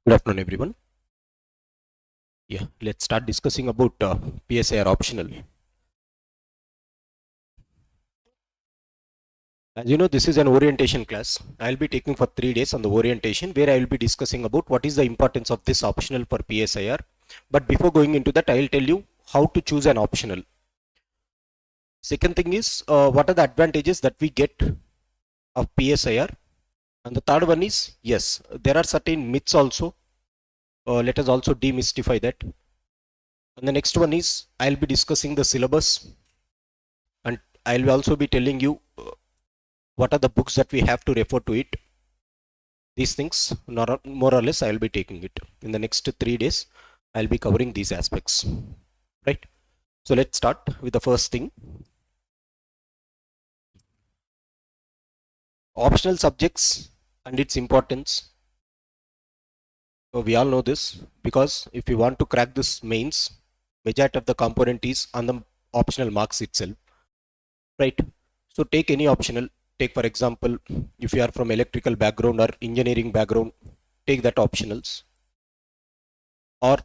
Good afternoon, everyone. Yeah, let's start discussing about PSIR optional. As you know, this is an orientation class. I'll be taking for 3 days on the orientation, where I will be discussing about what is the importance of this optional for PSIR. But before going into that, I'll tell you how to choose an optional. Second thing is, what are the advantages that we get of PSIR? And the third one is, yes, there are certain myths also. Let us also demystify that. And the next one is, I'll be discussing the syllabus, and I'll also be telling you what are the books that we have to refer to it. These things, more or less, I'll be taking it. In the next 3 days, I'll be covering these aspects. Right? So let's start with the first thing. Optional subjects and its importance. So we all know this, because if you want to crack this mains, majority of the component is on the optional marks itself. Right? So take any optional. Take, for example, if you are from electrical background or engineering background, take that optionals, or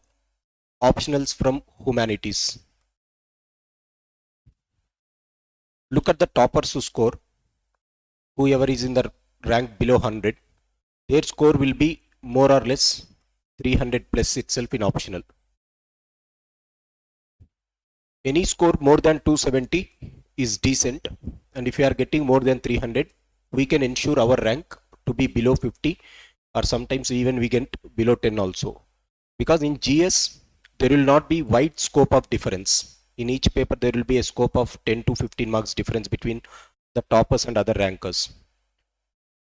optionals from humanities. Look at the toppers who score, whoever is in the rank below 100, their score will be more or less 300 plus itself in optional. Any score more than 270 is decent, and if you are getting more than 300, we can ensure our rank to be below 50, or sometimes even we get below 10 also, because in GS there will not be wide scope of difference. In each paper there will be a scope of 10 to 15 marks difference between the toppers and other rankers,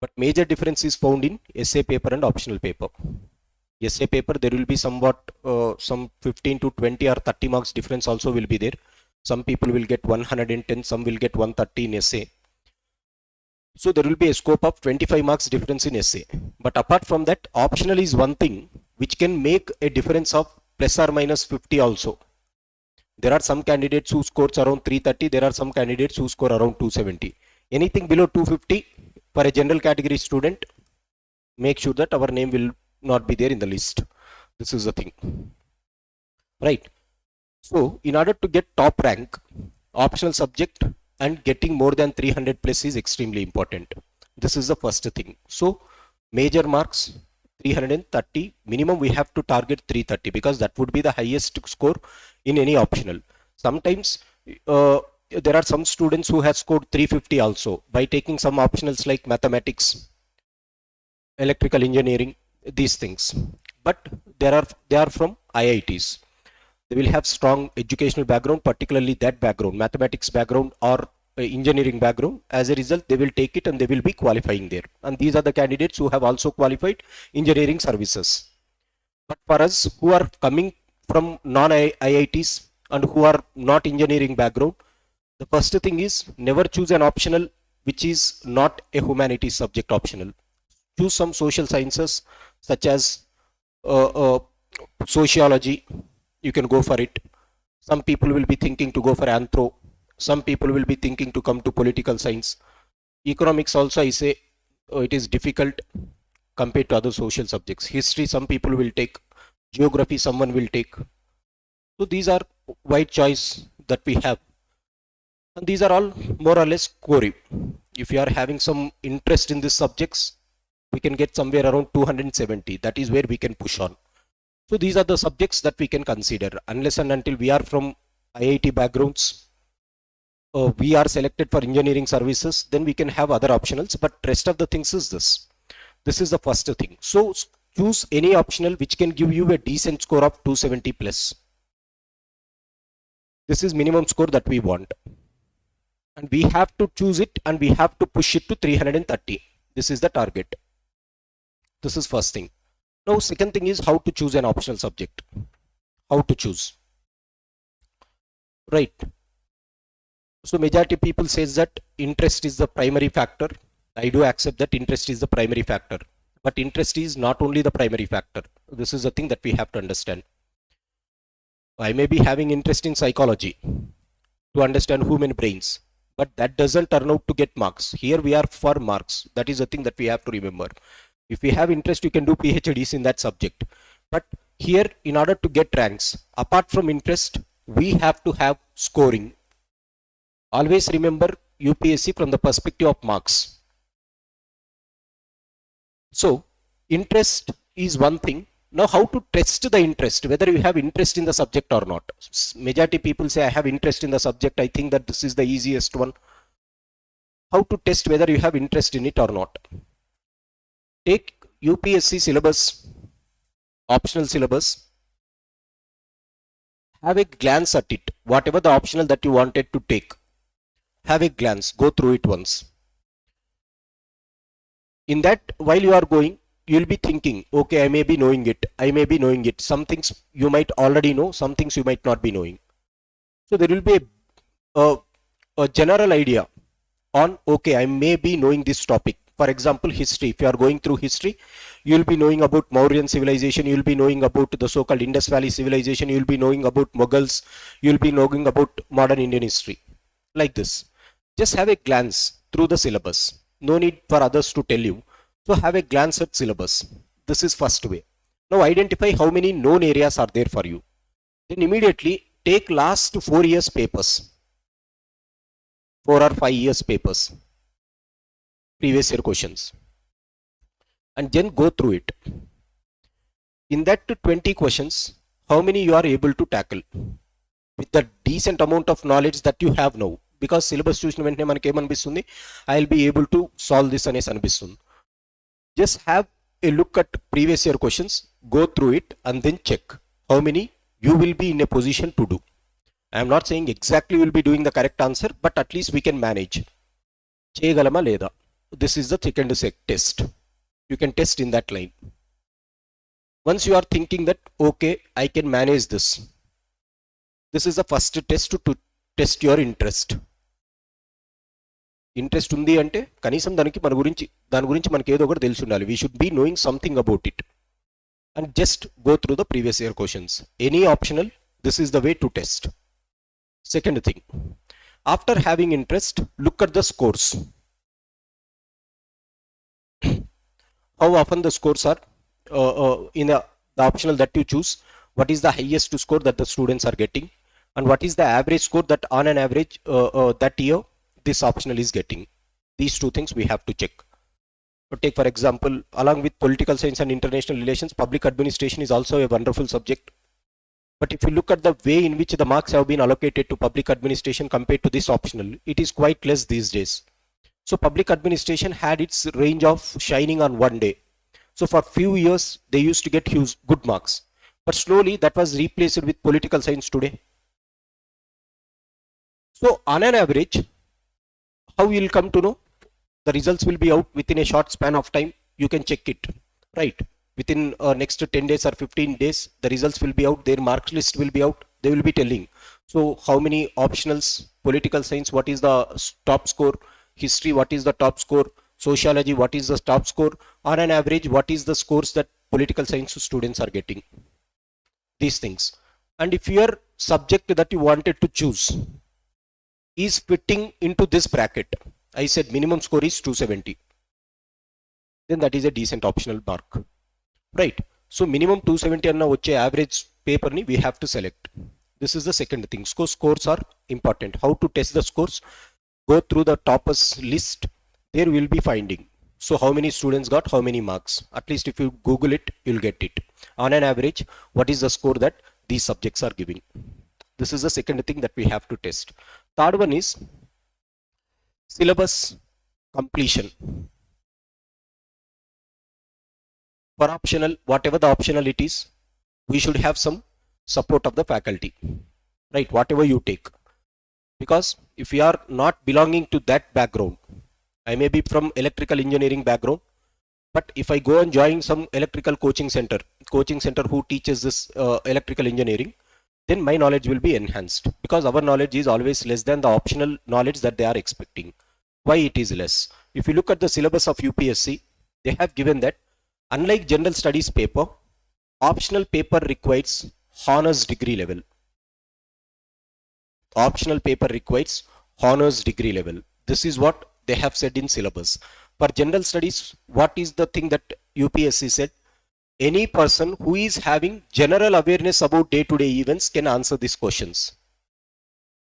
but major difference is found in essay paper and optional paper. Essay paper, there will be somewhat some 15 to 20 or 30 marks difference also will be there. Some people will get 110, some will get 130 in essay. So there will be a scope of 25 marks difference in essay. But apart from that, optional is one thing which can make a difference of plus or minus 50 also. There are some candidates who scores around 330. There are some candidates who score around 270. Anything below 250 for a general category student, make sure that our name will not be there in the list. This is the thing. Right. So in order to get top rank, optional subject and getting more than 300 plus is extremely important. This is the first thing. So major marks 330, minimum we have to target 330, because that would be the highest score in any optional. Sometimes there are some students who have scored 350 also by taking some optionals like mathematics, electrical engineering, these things, but they are from IITs. They will have strong educational background, particularly that background, mathematics background or engineering background. As a result, they will take it and they will be qualifying there, and these are the candidates who have also qualified engineering services. But for us who are coming from non-IITs and who are not engineering background, the first thing is, never choose an optional which is not a humanities subject optional. Choose some social sciences such as sociology. You can go for it. Some people will be thinking to go for anthro. Some people will be thinking to come to political science. Economics also, I say, it is difficult compared to other social subjects. History, some people will take. Geography, someone will take. So these are wide choice that we have. And these are all more or less core. If you are having some interest in these subjects, we can get somewhere around 270. That is where we can push on. So these are the subjects that we can consider. Unless and until we are from IIT backgrounds, we are selected for engineering services, then we can have other optionals, but rest of the things is this. This is the first thing. So choose any optional which can give you a decent score of 270 plus. This is minimum score that we want. And we have to choose it and we have to push it to 330. This is the target. This is first thing. Now second thing is how to choose an optional subject. How to choose. Right. So majority people says that interest is the primary factor. I do accept that interest is the primary factor. But interest is not only the primary factor. This is the thing that we have to understand. I may be having interest in psychology to understand human brains, but that doesn't turn out to get marks. Here we are for marks. That is the thing that we have to remember. If you have interest, you can do PhDs in that subject. But here, in order to get ranks, apart from interest, we have to have scoring. Always remember UPSC from the perspective of marks. So, interest is one thing. Now, how to test the interest, whether you have interest in the subject or not. Majority people say, I have interest in the subject. I think that this is the easiest one. How to test whether you have interest in it or not. Take UPSC syllabus, optional syllabus. Have a glance at it. Whatever the optional that you wanted to take, have a glance, go through it once. In that, while you are going, you will be thinking, okay, I may be knowing it. I may be knowing it. Some things you might already know, some things you might not be knowing. So there will be a general idea on, okay, I may be knowing this topic. For example, history. If you are going through history, you will be knowing about Mauryan civilization. You will be knowing about the so-called Indus Valley civilization. You will be knowing about Mughals. You will be knowing about modern Indian history. Like this. Just have a glance through the syllabus. No need for others to tell you. So have a glance at syllabus. This is first way. Now identify how many known areas are there for you. Then immediately take last 4 years papers. 4 or 5 years papers. Previous year questions. And then go through it. In that 20 questions, how many you are able to tackle? With the decent amount of knowledge that you have now. Because syllabus చూసిన వెంటనే మనకి ఏమనిపిస్తుంది, I will be able to solve this అనేసి అనిపిస్తుంది. Just have a look at previous year questions, go through it and then check how many you will be in a position to do. I am not saying exactly you will be doing the correct answer, but at least we can manage. చేయగలమా లేదా? This is the second test. You can test in that line. Once you are thinking that, okay, I can manage this. This is the first test to test your interest. Interest ఉంది అంటే కనీసం దాని గురించి మనకి ఏదో ఒకటి తెలిసి ఉండాలి. We should be knowing something about it and just go through the previous year questions. Any optional, this is the way to test. Second thing, after having interest, look at the scores. How often the scores are in the optional that you choose, what is the highest score that the students are getting, and what is the average score that on an average that year this optional is getting. These two things we have to check. Take for example, along with political science and international relations, public administration is also a wonderful subject. But if you look at the way in which the marks have been allocated to public administration compared to this optional, it is quite less these days. So public administration had its range of shining on one day. So for few years they used to get huge good marks, but slowly that was replaced with political science today. So on an average, how you will come to know? The results will be out within a short span of time. You can check it, right? Within next 10 days or 15 days, the results will be out. Their marks list will be out. They will be telling. So how many optionals, political science, what is the top score? History, what is the top score? Sociology, what is the top score? On an average, what is the scores that political science students are getting? These things. And if your subject that you wanted to choose is fitting into this bracket, I said minimum score is 270, then that is a decent optional mark, right? So minimum 270 anna vache average paper ni we have to select. This is the second thing. Scores are important. How to test the scores? Go through the toppers list. There will be finding. So how many students got how many marks? At least if you Google it, you'll get it. On an average, what is the score that these subjects are giving? This is the second thing that we have to test. Third one is syllabus completion. For optional, whatever the optional it is, we should have some support of the faculty, right? Whatever you take. Because if you are not belonging to that background, I may be from electrical engineering background, but if I go and join some electrical coaching center who teaches this electrical engineering, then my knowledge will be enhanced, because our knowledge is always less than the optional knowledge that they are expecting. Why it is less? If you look at the syllabus of UPSC, they have given that unlike general studies paper, optional paper requires honors degree level. Optional paper requires honors degree level. This is what they have said in syllabus. For general studies, what is the thing that UPSC said any person who is having general awareness about day-to-day events can answer these questions.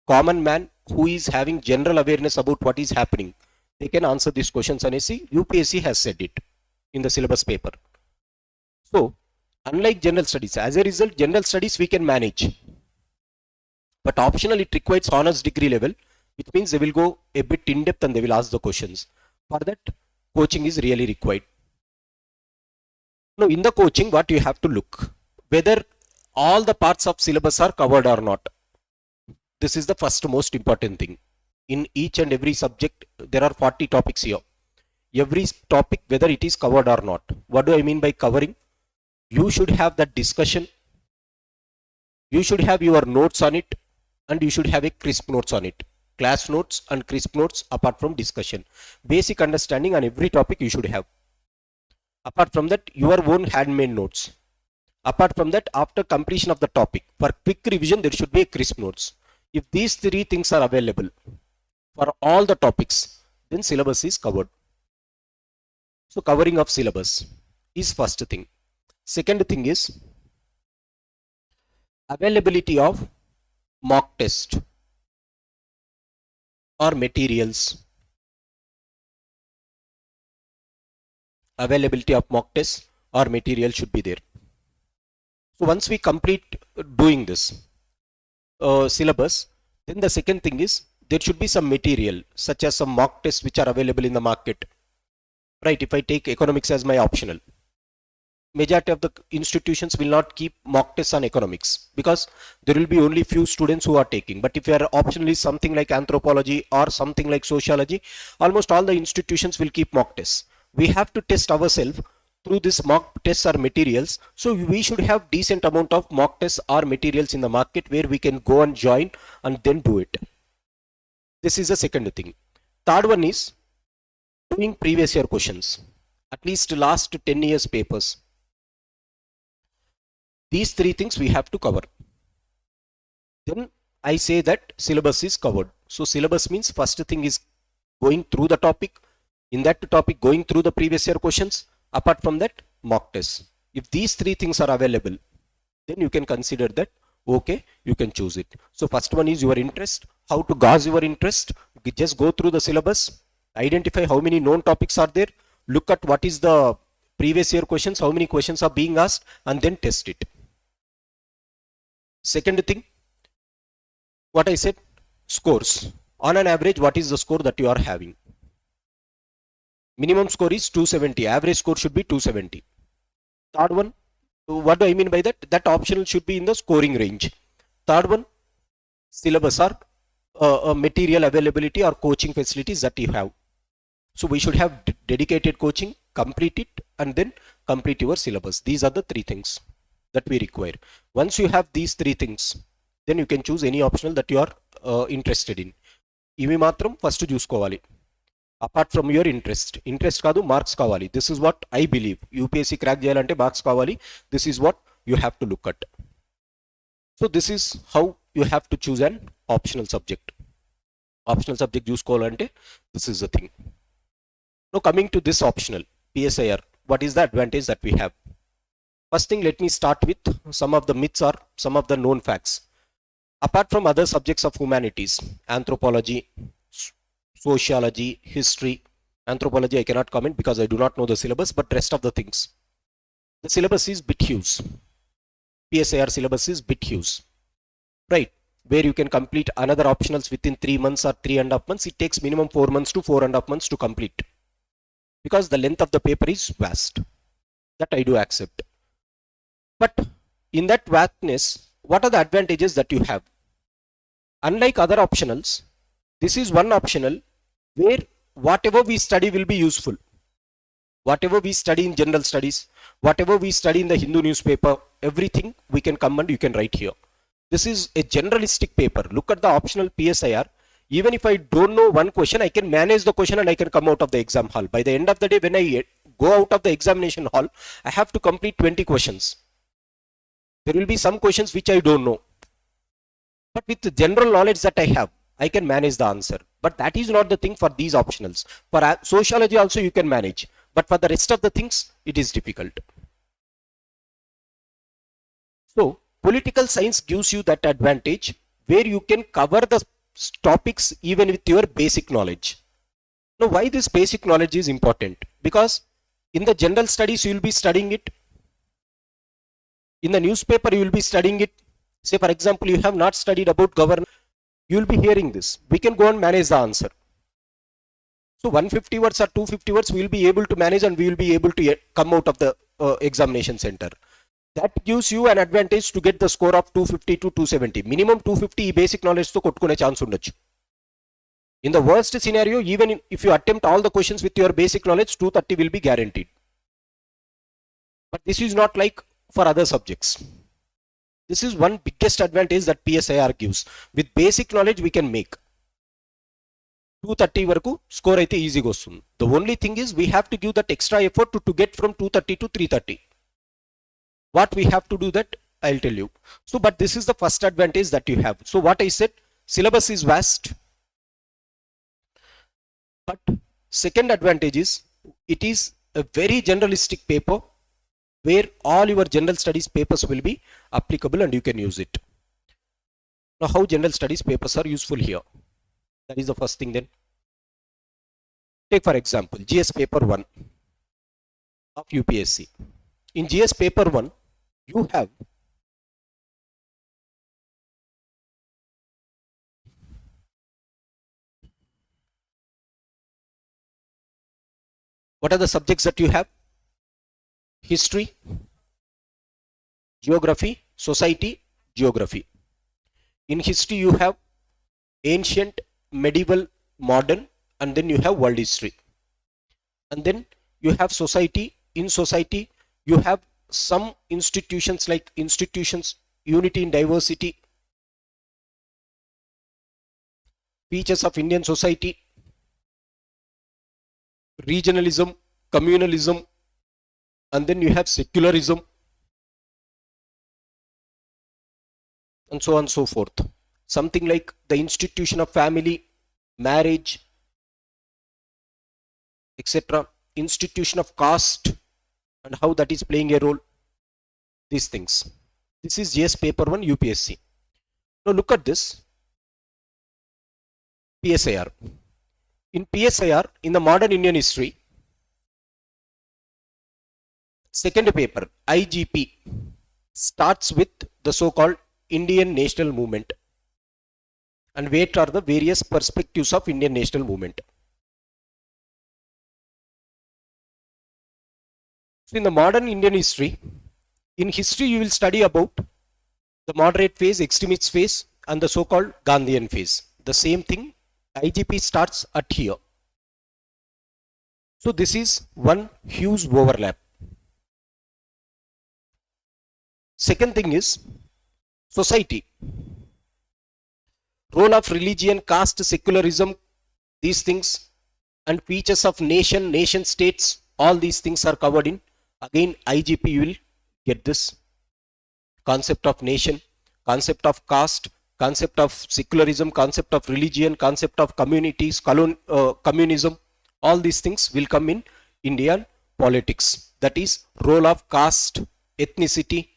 Common man who is having general awareness about what is happening, they can answer these questions. And see, UPSC has said it in the syllabus paper. So, unlike general studies, as a result, general studies we can manage. But optional, it requires honors degree level, which means they will go a bit in depth and they will ask the questions. For that, coaching is really required. Now, in the coaching, what you have to look, whether all the parts of syllabus are covered or not. This is the first most important thing. In each and every subject, there are 40 topics here. Every topic, whether it is covered or not. What do I mean by covering? You should have that discussion. You should have your notes on it, and you should have a crisp notes on it. Class notes and crisp notes apart from discussion. Basic understanding on every topic you should have. Apart from that, your own handmade notes. Apart from that, after completion of the topic, for quick revision, there should be a crisp notes. If these three things are available for all the topics, then syllabus is covered. So covering of syllabus is first thing. Second thing is availability of mock test or materials. Availability of mock test or material should be there. So once we complete doing this syllabus, then the second thing is there should be some material such as some mock tests which are available in the market. Right, if I take economics as my optional, majority of the institutions will not keep mock tests on economics because there will be only few students who are taking. But if your optional is something like anthropology or something like sociology, almost all the institutions will keep mock tests. We have to test ourselves through this mock tests or materials. So we should have decent amount of mock tests or materials in the market where we can go and join and then do it. This is the second thing. Third one is doing previous year questions, at least last 10 years papers. These three things we have to cover. Then I say that syllabus is covered. So syllabus means first thing is going through the topic. In that topic, going through the previous year questions. Apart from that, mock tests. If these three things are available, then you can consider that, okay, you can choose it. So first one is your interest. How to gauge your interest? Just go through the syllabus. Identify how many known topics are there. Look at what is the previous year questions, how many questions are being asked, and then test it. Second thing, what I said, scores. On an average, what is the score that you are having? Minimum score is 270. Average score should be 270. Third one, what do I mean by that? That optional should be in the scoring range. Third one, syllabus or material availability or coaching facilities that you have. So we should have dedicated coaching, complete it, and then complete your syllabus. These are the three things that we require. Once you have these three things, then you can choose any optional that you are interested in. Ivi matram first చూసుకోవాలి. Apart from your interest కాదు, marks కావాలి. This is what I believe. UPSC crack చేయాలంటే marks కావాలి. This is what you have to look at. So this is how you have to choose an optional subject. Optional subject చూసుకోవాలంటే this is the thing. Now coming to this optional PSIR, what is the advantage that we have? First thing, let me start with some of the myths or some of the known facts. Apart from other subjects of humanities, anthropology, sociology, history. Anthropology I cannot comment because I do not know the syllabus, but rest of the things. The syllabus is bit huge. PSIR syllabus is bit huge. Right, where you can complete another optionals within 3 months or 3.5 months. It takes minimum 4 months to 4.5 months to complete. Because the length of the paper is vast. That I do accept. But in that vastness, what are the advantages that you have? Unlike other optionals, this is one optional where whatever we study will be useful. Whatever we study in general studies, whatever we study in the Hindu newspaper, everything we can come and you can write here. This is a generalistic paper. Look at the optional PSIR. Even if I don't know one question, I can manage the question and I can come out of the exam hall. By the end of the day, when I go out of the examination hall, I have to complete 20 questions. There will be some questions which I don't know. But with the general knowledge that I have, I can manage the answer. But that is not the thing for these optionals. For sociology also you can manage. but for the rest of the things, it is difficult. So political science gives you that advantage where you can cover the topics even with your basic knowledge. Now, why this basic knowledge is important? Because in the general studies, you will be studying it. In the newspaper, you will be studying it. Say, for example, you have not studied about governance, you will be hearing this. We can go and manage the answer. So 150 words or 250 words, we will be able to manage and we will be able to come out of the examination center. That gives you an advantage to get the score of 250 to 270. Minimum 250 basic knowledge to kotkune chance undachu. In the worst scenario, even if you attempt all the questions with your basic knowledge, 230 will be guaranteed. But this is not like for other subjects. This is one biggest advantage that PSIR gives. With basic knowledge, we can make 230 varaku score aithe easy ga vastundi. The only thing is we have to give that extra effort to get from 230 to 330. What we have to do that, I'll tell you. So, but this is the first advantage that you have. So what I said, syllabus is vast. But second advantage is, it is a very generalistic paper where all your general studies papers will be applicable and you can use it. Now, how general studies papers are useful here? That is the first thing then. Take for example, GS paper 1 of UPSC. In GS paper 1, you have what are the subjects that you have? History, geography, society, geography. In history, you have ancient, medieval, modern, and then you have world history. And then you have society. In society, you have some institutions like institutions, unity in diversity, features of Indian society, regionalism, communalism, and then you have secularism, and so on and so forth. Something like the institution of family, marriage, etc. Institution of caste and how that is playing a role. These things. This is GS paper 1 UPSC. Now look at this. PSIR. In PSIR, in the modern Indian history, second paper, IGP, starts with the so-called Indian national movement. And what are the various perspectives of Indian national movement? So in the modern Indian history, in history you will study about the moderate phase, extremist phase, and the so-called Gandhian phase. The same thing, IGP starts at here. So this is one huge overlap. Second thing is society. Role of religion, caste, secularism, these things, and features of nation, nation states, all these things are covered in. Again, IGP, you will get this concept of nation, concept of caste, concept of secularism, concept of religion, concept of communities, communism. All these things will come in Indian politics. That is role of caste, ethnicity,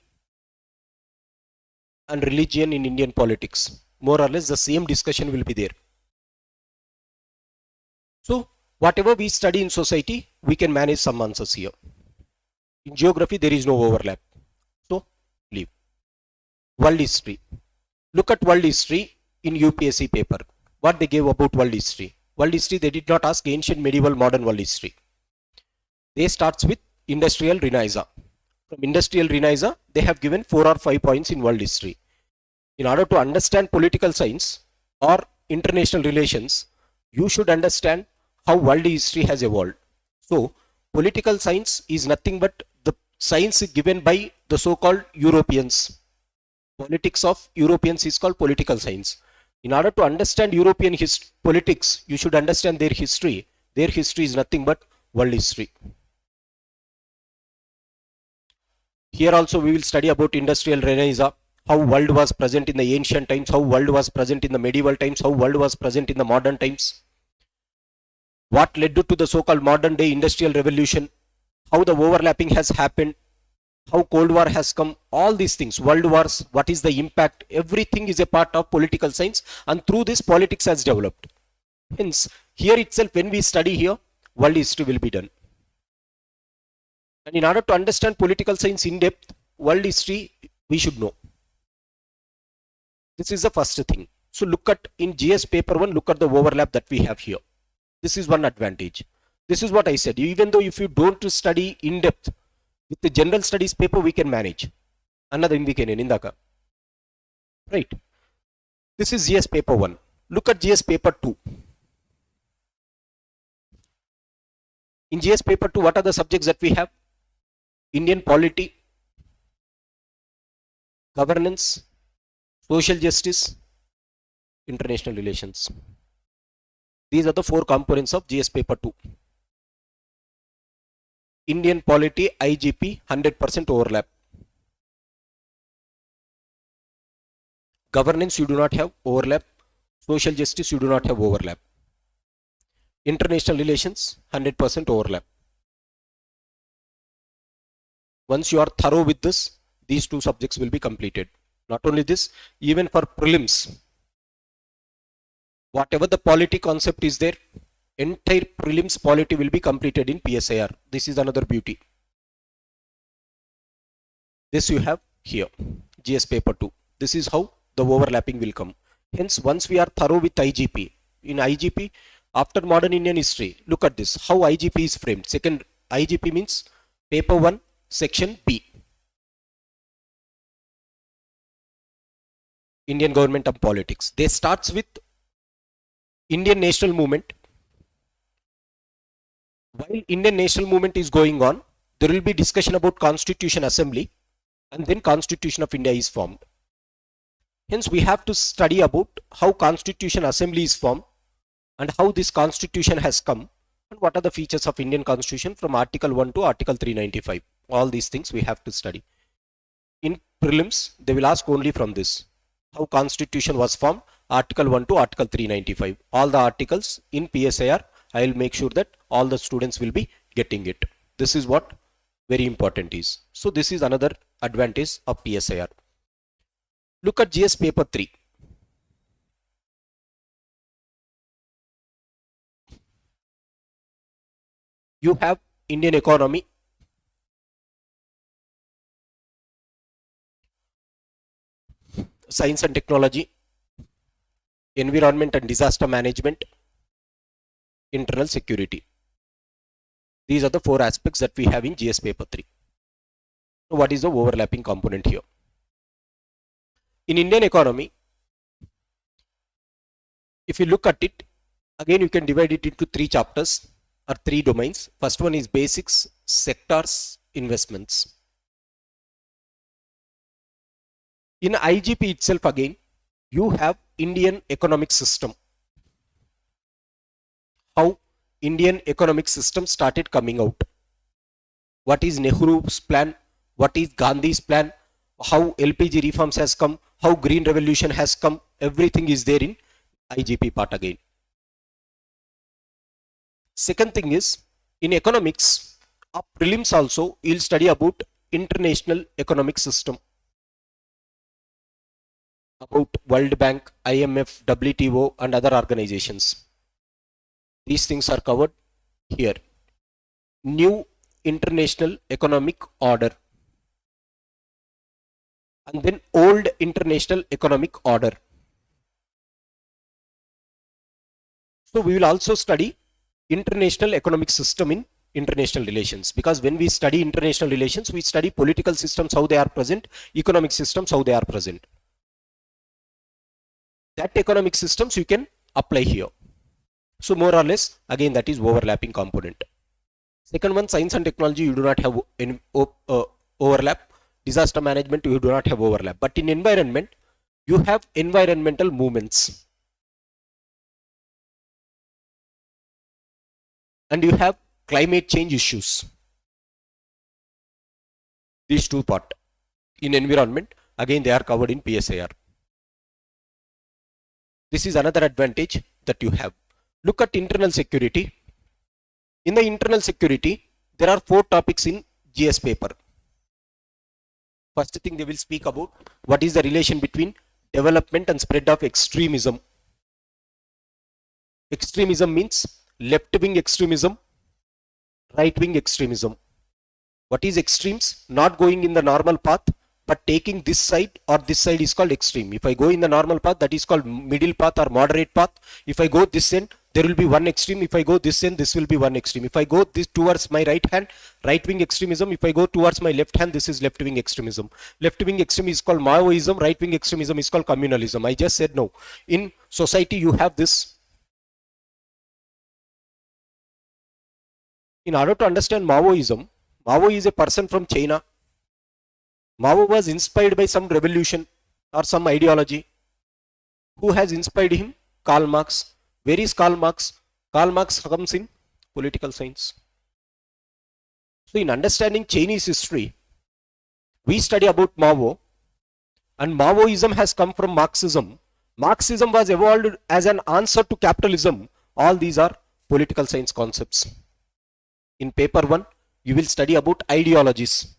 and religion in Indian politics. More or less the same discussion will be there. So whatever we study in society, we can manage some answers here. In geography, there is no overlap. So leave. World history. Look at world history in UPSC paper. What they gave about world history. World history, they did not ask ancient, medieval, modern world history. They starts with industrial Renaissance. From industrial Renaissance, they have given 4 or 5 points in world history. In order to understand political science or international relations, you should understand how world history has evolved. So, political science is nothing but the science given by the so-called Europeans. Politics of Europeans is called political science. In order to understand European politics, you should understand their history. Their history is nothing but world history. Here also we will study about industrial Renaissance, how world was present in the ancient times, how world was present in the medieval times, how world was present in the modern times. what led to the so-called modern day industrial revolution, how the overlapping has happened, how Cold War has come, all these things, world wars, what is the impact, everything is a part of political science, and through this politics has developed. Hence, here itself when we study here, world history will be done. And in order to understand political science in depth, world history, we should know. This is the first thing. So look at in GS paper 1, look at the overlap that we have here. This is one advantage. This is what I said. Even though if you don't study in depth, with the general studies paper we can manage. Another indaka. Right. This is GS paper 1. Look at GS paper 2. In GS paper 2, what are the subjects that we have? Indian polity, governance, social justice, international relations. These are the 4 components of GS paper 2. Indian polity, IGP, 100% overlap. Governance, you do not have overlap. Social justice, you do not have overlap. International relations, 100% overlap. Once you are thorough with this, these 2 subjects will be completed. Not only this, even for prelims, whatever the polity concept is there, entire prelims polity will be completed in PSIR. This is another beauty. This you have here, GS paper 2. This is how the overlapping will come. Hence, once we are thorough with IGP, in IGP, after modern Indian history, look at this, how IGP is framed. Second, IGP means paper 1, section B. Indian government and politics. They starts with Indian national movement. While Indian national movement is going on, there will be discussion about Constitution Assembly, and then Constitution of India is formed. Hence, we have to study about how Constitution Assembly is formed and how this Constitution has come and what are the features of Indian Constitution from Article 1 to Article 395. All these things we have to study. In prelims, they will ask only from this, how Constitution was formed, Article 1 to Article 395. All the articles in PSIR, I will make sure that all the students will be getting it. This is what very important is. So this is another advantage of PSIR. Look at GS paper 3. You have Indian economy, science and technology, environment and disaster management, internal security. These are the 4 aspects that we have in GS paper 3. So what is the overlapping component here? In Indian economy, if you look at it, again you can divide it into 3 chapters or 3 domains. First one is basics, sectors, investments. In IGP itself again, you have Indian economic system. How Indian economic system started coming out. What is Nehru's plan? What is Gandhi's plan? How LPG reforms has come? How green revolution has come? Everything is there in IGP part again. Second thing is, in economics, of prelims also, you'll study about international economic system. About World Bank, IMF, WTO and other organizations. These things are covered here. New international economic order. And then old international economic order. So we will also study international economic system in international relations, because when we study international relations, we study political systems, how they are present, economic systems, how they are present. That economic systems you can apply here. So more or less, again, that is overlapping component. Second one, science and technology, you do not have any overlap. Disaster management, you do not have overlap. But in environment, you have environmental movements. And you have climate change issues. These 2 parts. In environment, again, they are covered in PSIR. This is another advantage that you have. Look at internal security. In the internal security, there are 4 topics in GS paper. First thing they will speak about what is the relation between development and spread of extremism. Extremism means left-wing extremism, right-wing extremism. What is extremes? Not going in the normal path, but taking this side or this side is called extreme. If I go in the normal path, that is called middle path or moderate path. If I go this end, there will be one extreme. If I go this end, this will be one extreme. If I go this towards my right hand, right-wing extremism. If I go towards my left hand, this is left-wing extremism. Left-wing extremism is called Maoism. Right-wing extremism is called communalism. I just said no. In society, you have this. In order to understand Maoism, Mao is a person from China. Mao was inspired by some revolution or some ideology. Who has inspired him? Karl Marx. Where is Karl Marx? Karl Marx comes in political science. So in understanding Chinese history, we study about Mao, and Maoism has come from Marxism. Marxism was evolved as an answer to capitalism. All these are political science concepts. In paper 1, you will study about ideologies.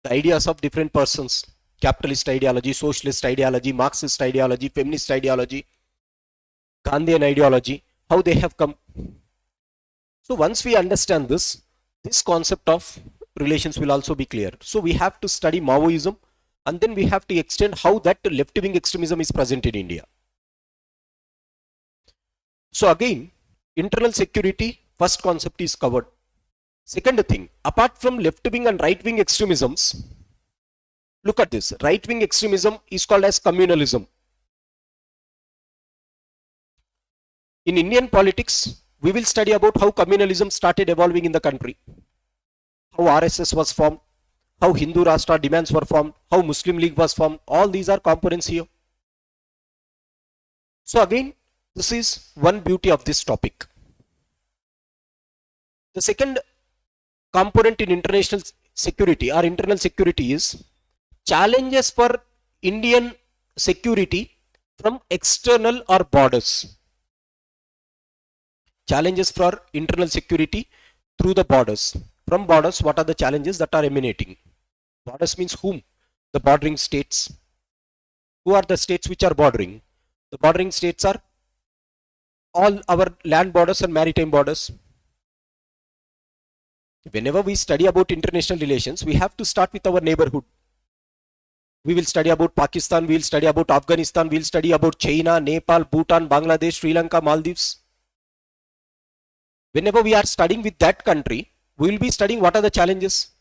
The ideas of different persons. Capitalist ideology, socialist ideology, Marxist ideology, feminist ideology, Gandhian ideology, how they have come. So once we understand this concept of relations will also be clear. So we have to study Maoism, and then we have to extend how that left-wing extremism is present in India. So again, internal security, first concept is covered. Second thing, apart from left-wing and right-wing extremisms, look at this. Right-wing extremism is called as communalism. In Indian politics, we will study about how communalism started evolving in the country. How RSS was formed, how Hindu Rashtra demands were formed, how Muslim League was formed. All these are components here. So again, this is one beauty of this topic. The second component in international security or internal security is challenges for Indian security from external or borders. Challenges for internal security through the borders. From borders, what are the challenges that are emanating? Borders means whom? The bordering states. Who are the states which are bordering? The bordering states are all our land borders and maritime borders. Whenever we study about international relations, we have to start with our neighborhood. We will study about Pakistan, we will study about Afghanistan, we will study about China, Nepal, Bhutan, Bangladesh, Sri Lanka, Maldives. Whenever we are studying with that country, we will be studying what are the challenges.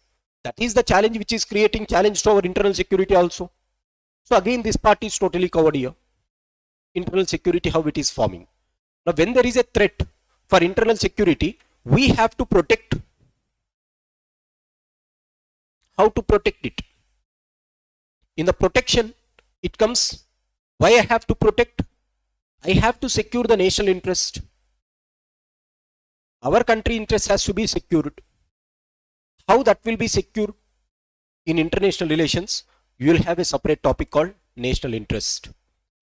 That is the challenge which is creating challenge to our internal security also. So again, this part is totally covered here. Internal security, how it is forming. Now when there is a threat for internal security, we have to protect. How to protect it? In the protection, it comes, why I have to protect? I have to secure the national interest. Our country interest has to be secured. How that will be secured? In international relations, you will have a separate topic called national interest.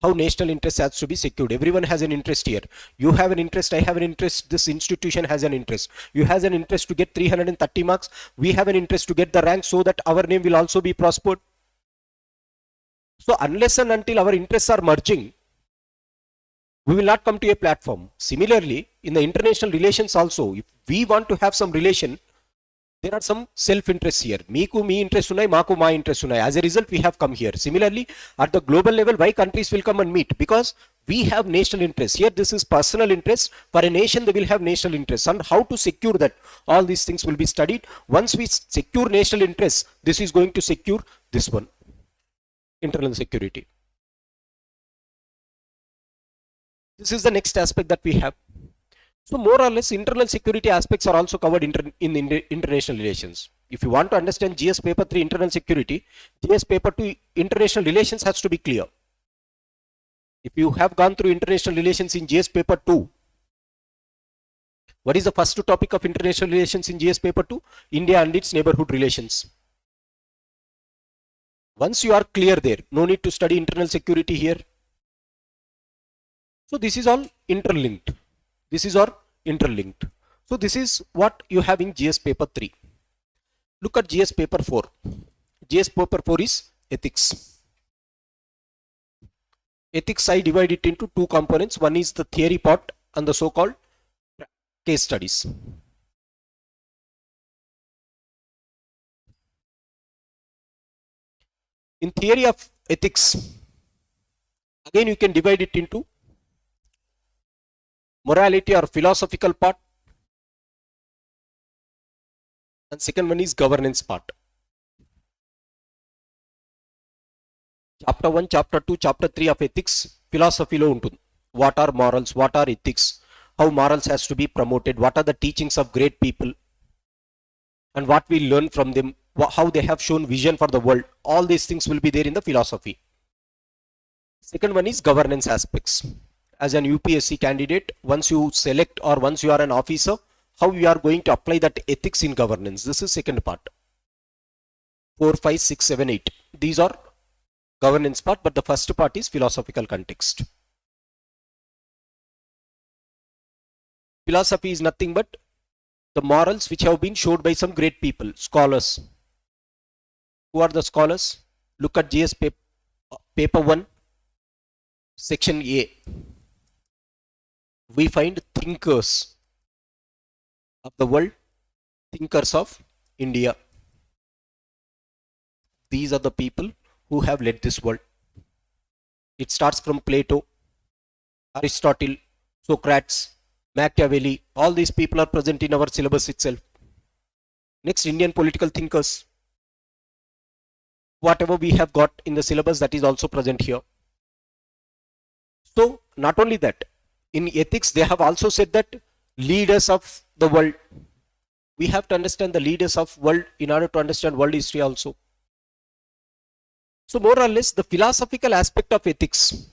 How national interest has to be secured. Everyone has an interest here. You have an interest, I have an interest, this institution has an interest. You have an interest to get 330 marks. We have an interest to get the rank so that our name will also be prospered. So unless and until our interests are merging, we will not come to a platform. Similarly, in the international relations also, if we want to have some relation, there are some self-interests here. Meeku me interest unai, maaku ma interest unai. As a result, we have come here. Similarly, at the global level, why countries will come and meet? Because we have national interests. Here, this is personal interest. For a nation, they will have national interests. And how to secure that? All these things will be studied. Once we secure national interests, this is going to secure this one. Internal security. This is the next aspect that we have. So more or less internal security aspects are also covered in international relations. If you want to understand GS paper 3 internal security, GS paper 2 international relations has to be clear. If you have gone through international relations in GS paper 2, what is the first topic of international relations in GS paper 2? India and its neighborhood relations. Once you are clear there, no need to study internal security here. So this is all interlinked. This is all interlinked. So this is what you have in GS paper 3. Look at GS paper 4. GS paper 4 is ethics. Ethics, I divide it into two components. One is the theory part and the so-called case studies. In theory of ethics, again you can divide it into morality or philosophical part, and second one is governance part. Chapter 1, Chapter 2, Chapter 3 of ethics, philosophy lo untundi. What are morals? What are ethics? How morals has to be promoted? What are the teachings of great people? And what we learn from them? How they have shown vision for the world? All these things will be there in the philosophy. Second one is governance aspects. As an UPSC candidate, once you select or once you are an officer, how you are going to apply that ethics in governance. This is second part. 4, 5, 6, 7, 8. These are governance part, but the first part is philosophical context. Philosophy is nothing but the morals which have been showed by some great people, scholars. Who are the scholars? Look at GS paper 1, section A. We find thinkers of the world, thinkers of India. These are the people who have led this world. It starts from Plato, Aristotle, Socrates, Machiavelli. All these people are present in our syllabus itself. Next, Indian political thinkers. Whatever we have got in the syllabus, that is also present here. So, not only that, in ethics, they have also said that leaders of the world. We have to understand the leaders of world in order to understand world history also. So more or less the philosophical aspect of ethics,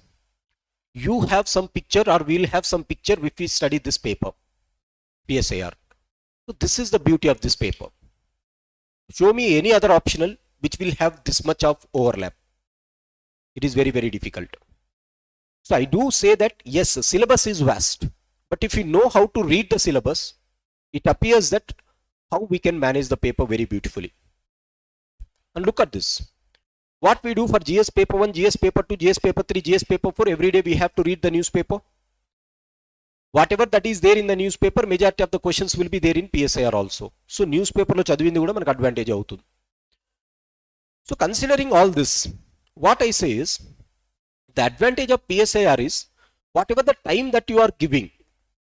you have some picture or we will have some picture if we study this paper, PSIR. So this is the beauty of this paper. Show me any other optional which will have this much of overlap. It is very, very difficult. So I do say that yes, the syllabus is vast, but if you know how to read the syllabus, it appears that how we can manage the paper very beautifully. And look at this. What we do for GS paper 1, GS paper 2, GS paper 3, GS paper 4, every day we have to read the newspaper. Whatever that is there in the newspaper, majority of the questions will be there in PSIR also. So newspaper lo chadivindi kuda manaku advantage avutundi. So considering all this, what I say is, the advantage of PSIR is, whatever the time that you are giving,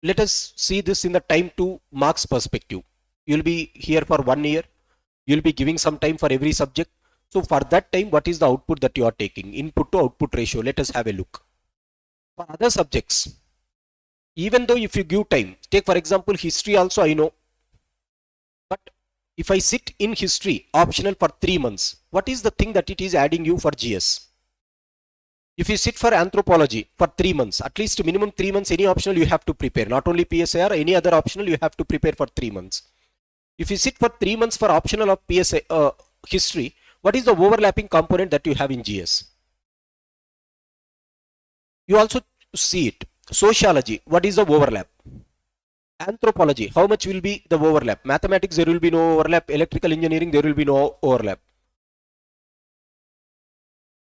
let us see this in the time to marks perspective. You will be here for 1 year. You will be giving some time for every subject. So for that time, what is the output that you are taking? Input to output ratio. Let us have a look. For other subjects, even though if you give time, take for example history also I know. But if I sit in history optional for 3 months, what is the thing that it is adding you for GS? If you sit for anthropology for 3 months, at least minimum 3 months any optional you have to prepare. Not only PSIR, any other optional you have to prepare for 3 months. If you sit for 3 months for optional of history, what is the overlapping component that you have in GS? You also see it. Sociology, what is the overlap? Anthropology, how much will be the overlap? Mathematics, there will be no overlap. Electrical engineering, there will be no overlap.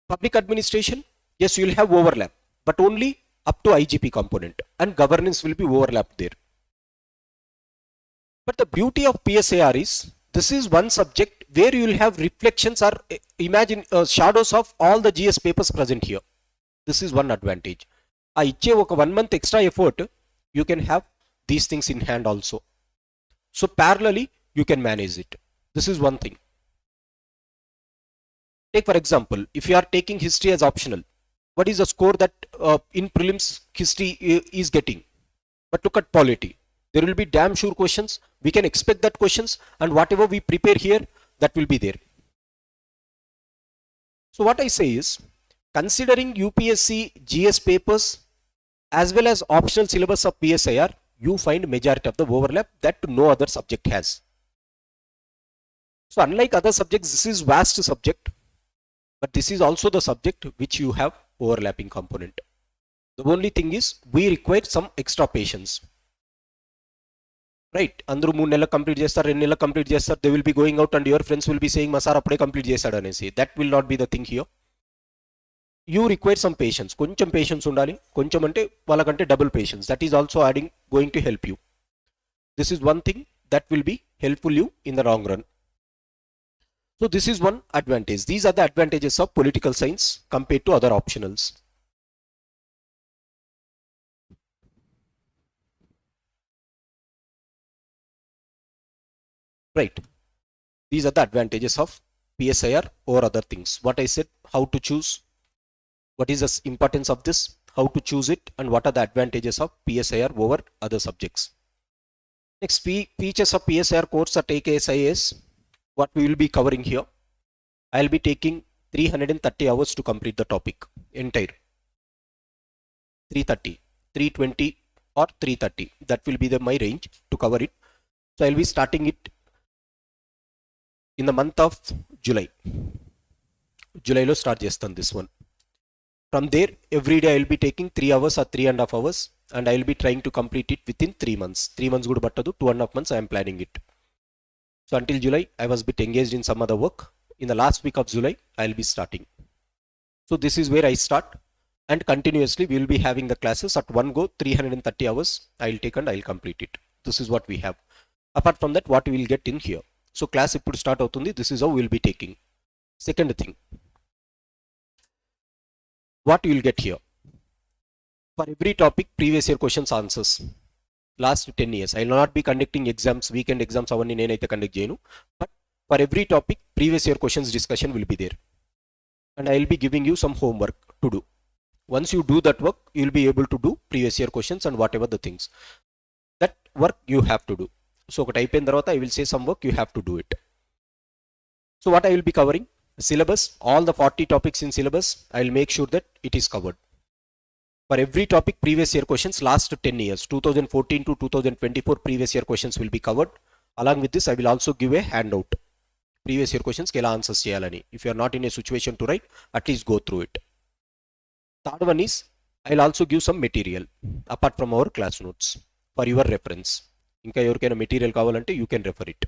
Public administration, yes, you will have overlap, but only up to IGP component, and governance will be overlapped there. But the beauty of PSIR is, this is one subject where you will have reflections or imagine shadows of all the GS papers present here. This is one advantage. I iche oka 1 month extra effort, you can have these things in hand also. So parallelly, you can manage it. This is one thing. Take for example, if you are taking history as optional, what is the score that in prelims history is getting? But look at polity. There will be damn sure questions. We can expect that questions, and whatever we prepare here, that will be there. So what I say is, considering UPSC GS papers as well as optional syllabus of PSIR, you find majority of the overlap that no other subject has. So unlike other subjects, this is vast subject, but this is also the subject which you have overlapping component. The only thing is, we require some extra patience. Right. అందరూ 3 నెలలు complete చేస్తారు, 2 నెలలు complete చేస్తారు. They will be going out and your friends will be saying మా sir అప్పుడే complete చేశాడు అనేసి. That will not be the thing here. You require some patience. కొంచెం పేషెన్స్ ఉండాలి. కొంచెం అంటే వాళ్ళకంటే double patience. That is also adding going to help you. This is one thing that will be helpful you in the long run. So this is one advantage. These are the advantages of political science compared to other optionals. Right. These are the advantages of PSIR or other things. What I said, how to choose, what is the importance of this, how to choose it, and what are the advantages of PSIR over other subjects. Next, features of PSIR course at AKS IAS. What we will be covering here. I will be taking 330 hours to complete the topic entire. 330, 320 or 330. That will be my range to cover it. So I will be starting it in the month of July. July lo start chestan this one. From there, every day I will be taking 3 hours or 3.5 hours, and I will be trying to complete it within 3 months. 3 months good battadu, 2.5 months I am planning it. So until July, I was bit engaged in some other work. In the last week of July, I will be starting. So this is where I start, and continuously we will be having the classes at one go, 330 hours I will take and I will complete it. This is what we have. Apart from that, what we will get in here. So class ippudu start avutundi. This is how we will be taking. Second thing, what you will get here. For every topic, previous year questions answers. Last 10 years. I will not be conducting exams, weekend exams avanni nenaithe conduct cheyanu. But for every topic, previous year questions discussion will be there. And I will be giving you some homework to do. Once you do that work, you will be able to do previous year questions and whatever the things. That work you have to do. So type in tarvata, I will say some work, you have to do it. So what I will be covering? Syllabus, all the 40 topics in syllabus, I will make sure that it is covered. For every topic, previous year questions, last 10 years, 2014 to 2024 previous year questions will be covered. Along with this, I will also give a handout. Previous year questions kela answers cheyalani. If you are not in a situation to write, at least go through it. Third one is, I will also give some material apart from our class notes for your reference. Inka evarkaina material kavalante, you can refer it.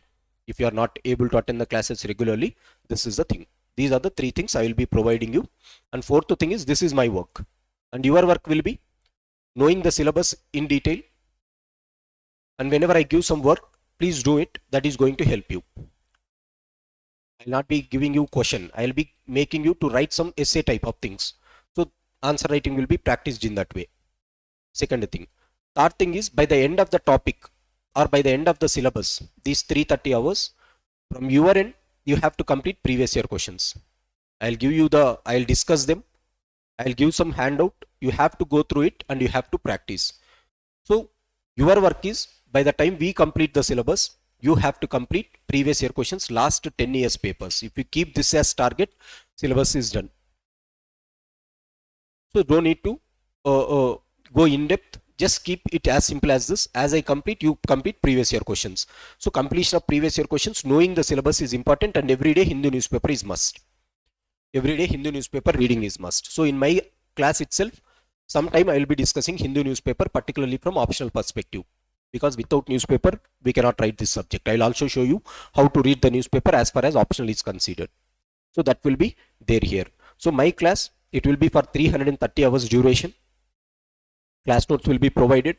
If you are not able to attend the classes regularly, this is the thing. These are the 3 things I will be providing you. And fourth thing is, this is my work. And your work will be knowing the syllabus in detail. And whenever I give some work, please do it. That is going to help you. I will not be giving you question. I will be making you to write some essay type of things. So answer writing will be practiced in that way. Second thing. Third thing is, by the end of the topic or by the end of the syllabus, these 330 hours, from your end, you have to complete previous year questions. I'll discuss them. I'll give some handout. You have to go through it and you have to practice. So your work is, by the time we complete the syllabus, you have to complete previous year questions, last 10 years papers. If you keep this as target, syllabus is done. So don't need to go in depth. Just keep it as simple as this. As I complete, you complete previous year questions. So completion of previous year questions, knowing the syllabus is important, and every day Hindu newspaper is must. Every day Hindu newspaper reading is must. So in my class itself, sometime I will be discussing Hindu newspaper, particularly from optional perspective. Because without newspaper, we cannot write this subject. I will also show you how to read the newspaper as far as optional is considered. So that will be there here. So my class, it will be for 330 hours duration. Class notes will be provided.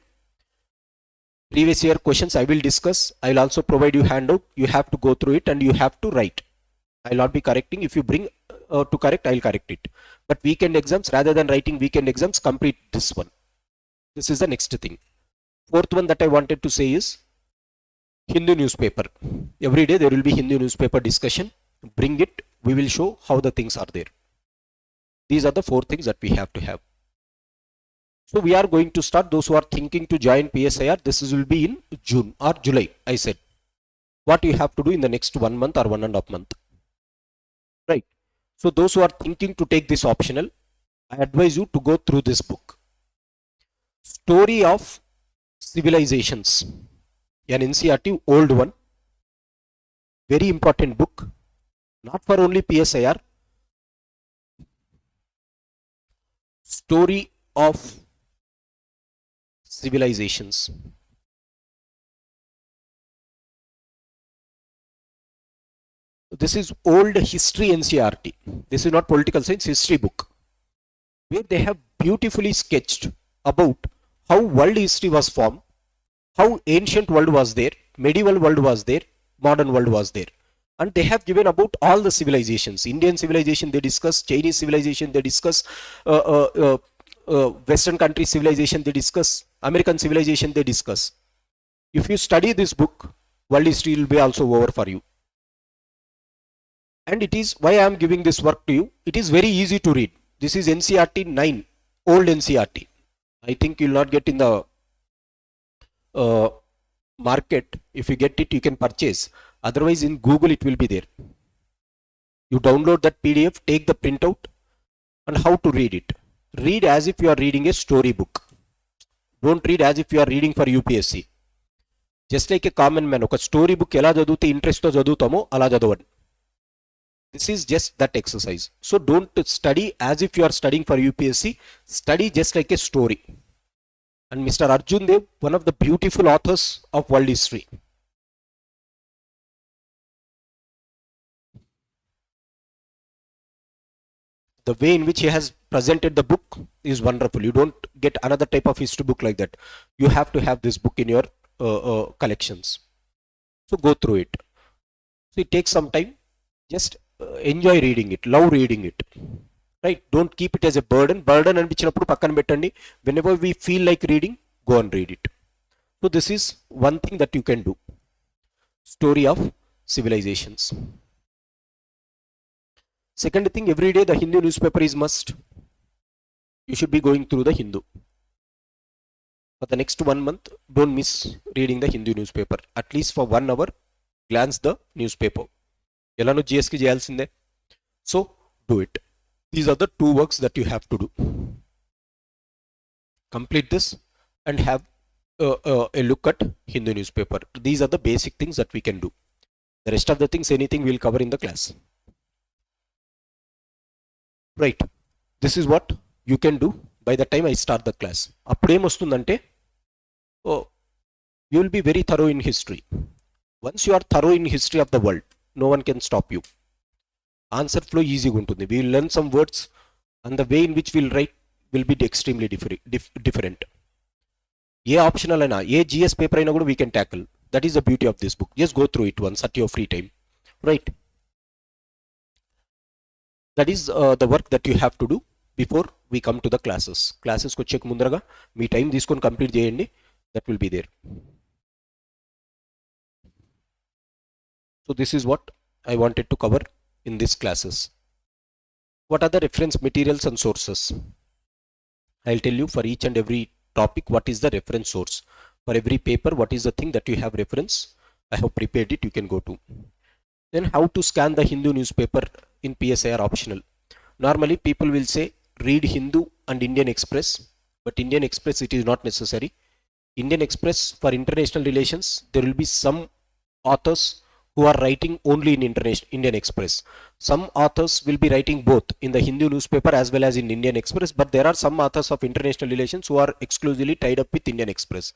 Previous year questions I will discuss. I will also provide you handout. You have to go through it and you have to write. I will not be correcting. If you bring to correct, I will correct it. But weekend exams, rather than writing weekend exams, complete this one. This is the next thing. Fourth one that I wanted to say is Hindu newspaper. Every day there will be Hindu newspaper discussion. Bring it. We will show how the things are there. These are the 4 things that we have to have. So we are going to start. Those who are thinking to join PSIR, this will be in June or July, I said. What you have to do in the next 1 month or 1.5 month. Right. So those who are thinking to take this optional, I advise you to go through this book. Story of Civilizations. An NCERT old one. Very important book. Not for only PSIR. Story of Civilizations. this is old history NCERT. This is not political science, history book, where they have beautifully sketched about how world history was formed, how ancient world was there, medieval world was there, modern world was there. And they have given about all the civilizations. Indian civilization they discuss, Chinese civilization they discuss, Western country civilization they discuss, American civilization they discuss. If you study this book, world history will be also over for you. And it is why I am giving this work to you. It is very easy to read. This is NCERT 9, old NCERT. I think you will not get in the market. If you get it, you can purchase. Otherwise, in Google, it will be there. You download that PDF, take the printout, and how to read it. Read as if you are reading a storybook. Don't read as if you are reading for UPSC. Just like a common man, oka story book ela chaduvute interest tho chaduvutamo ala chadavandi. This is just that exercise. So don't study as if you are studying for UPSC. Study just like a story. And Mr. Arjun Dev, one of the beautiful authors of world history. The way in which he has presented the book is wonderful. You don't get another type of history book like that. You have to have this book in your collections. So go through it. So it takes some time. Just enjoy reading it, love reading it, right? Don't keep it as a burden అనిపించినప్పుడు పక్కన పెట్టండి. Whenever we feel like reading, go and read it. So this is one thing that you can do. Story of civilizations. Second thing, every day the Hindu newspaper is must. You should be going through the Hindu. For the next 1 month, don't miss reading the Hindu newspaper. At least for 1 hour, glance the newspaper. ఎలానో జిఎస్కి చేయాల్సిందే. So do it. These are the 2 works that you have to do. Complete this and have a look at Hindu newspaper. These are the basic things that we can do. The rest of the things, anything we'll cover in the class. Right. This is what you can do by the time I start the class. అప్పుడేం వస్తుందంటే, you will be very thorough in history. Once you are thorough in history of the world, no one can stop you. Answer flow easy ఉంటుంది. We will learn some words and the way in which we will write will be extremely different. A optional అయినా, ఏ GS paper అయినా కూడా we can tackle. That is the beauty of this book. Just go through it once at your free time. Right. That is the work that you have to do before we come to the classes. Classes కు వచ్చేక ముందరగా మీ time తీసుకొని complete చేయండి. That will be there. So this is what I wanted to cover in these classes. What are the reference materials and sources? I'll tell you for each and every topic what is the reference source. For every paper, what is the thing that you have reference. I have prepared it, you can go to. Then how to scan the Hindu newspaper in PSIR optional. Normally people will say read Hindu and Indian Express, but Indian Express it is not necessary. Indian Express for international relations, there will be some authors who are writing only in Indian Express. Some authors will be writing both in the Hindu newspaper as well as in Indian Express, but there are some authors of international relations who are exclusively tied up with Indian Express.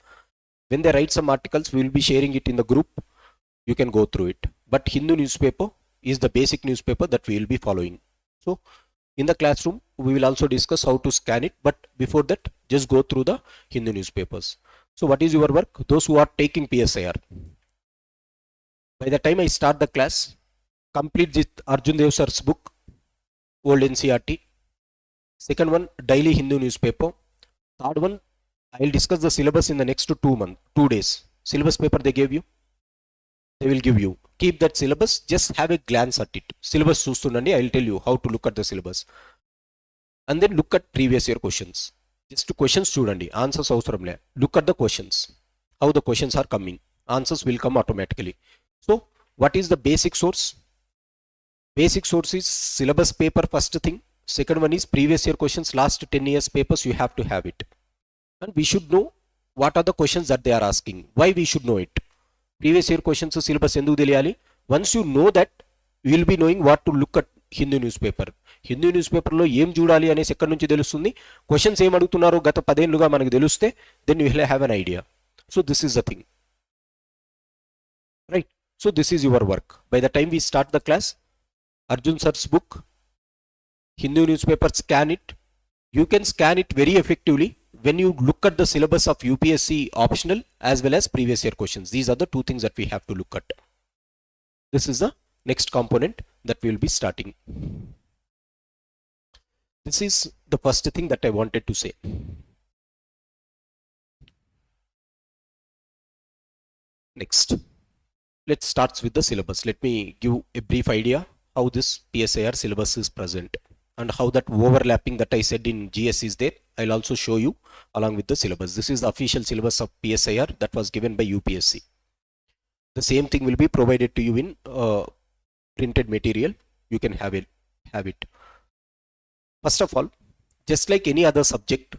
When they write some articles, we will be sharing it in the group. You can go through it. But Hindu newspaper is the basic newspaper that we will be following. So in the classroom, we will also discuss how to scan it. But before that, just go through the Hindu newspapers. So what is your work? Those who are taking PSIR. By the time I start the class, complete this Arjun Dev sir's book, old NCERT. Second one, daily Hindu newspaper. Third one, I will discuss the syllabus in the next 2 days. Syllabus paper they gave you, they will give you. Keep that syllabus, just have a glance at it. Syllabus చూస్తుండండి, I will tell you how to look at the syllabus. And then look at previous year questions. Just questions చూడండి, answers అవసరం లే. Look at the questions, how the questions are coming. Answers will come automatically. So what is the basic source? Basic source is syllabus paper, first thing. Second one is previous year questions, last 10 years papers, you have to have it. And we should know what are the questions that they are asking. Why we should know it? Previous year questions syllabus ఎందుకు తెలియాలి? Once you know that, you will be knowing what to look at Hindu newspaper. Hindu news పేపర్లో ఏం చూడాలి అనేసి ఎక్కడి నుంచి తెలుస్తుంది? Questions ఏం అడుగుతున్నారో గత 10 ఏళ్లుగా మనకు తెలిస్తే, then you will have an idea. So this is the thing. Right. So this is your work. By the time we start the class, Arjun sir's book, Hindu newspaper, scan it. You can scan it very effectively when you look at the syllabus of UPSC optional as well as previous year questions. These are the two things that we have to look at. This is the next component that we will be starting. This is the first thing that I wanted to say. Next, let's start with the syllabus. Let me give a brief idea how this PSIR syllabus is present and how that overlapping that I said in GS is there. I'll also show you along with the syllabus. This is the official syllabus of PSIR that was given by UPSC. The same thing will be provided to you in printed material. You can have it. First of all, just like any other subject,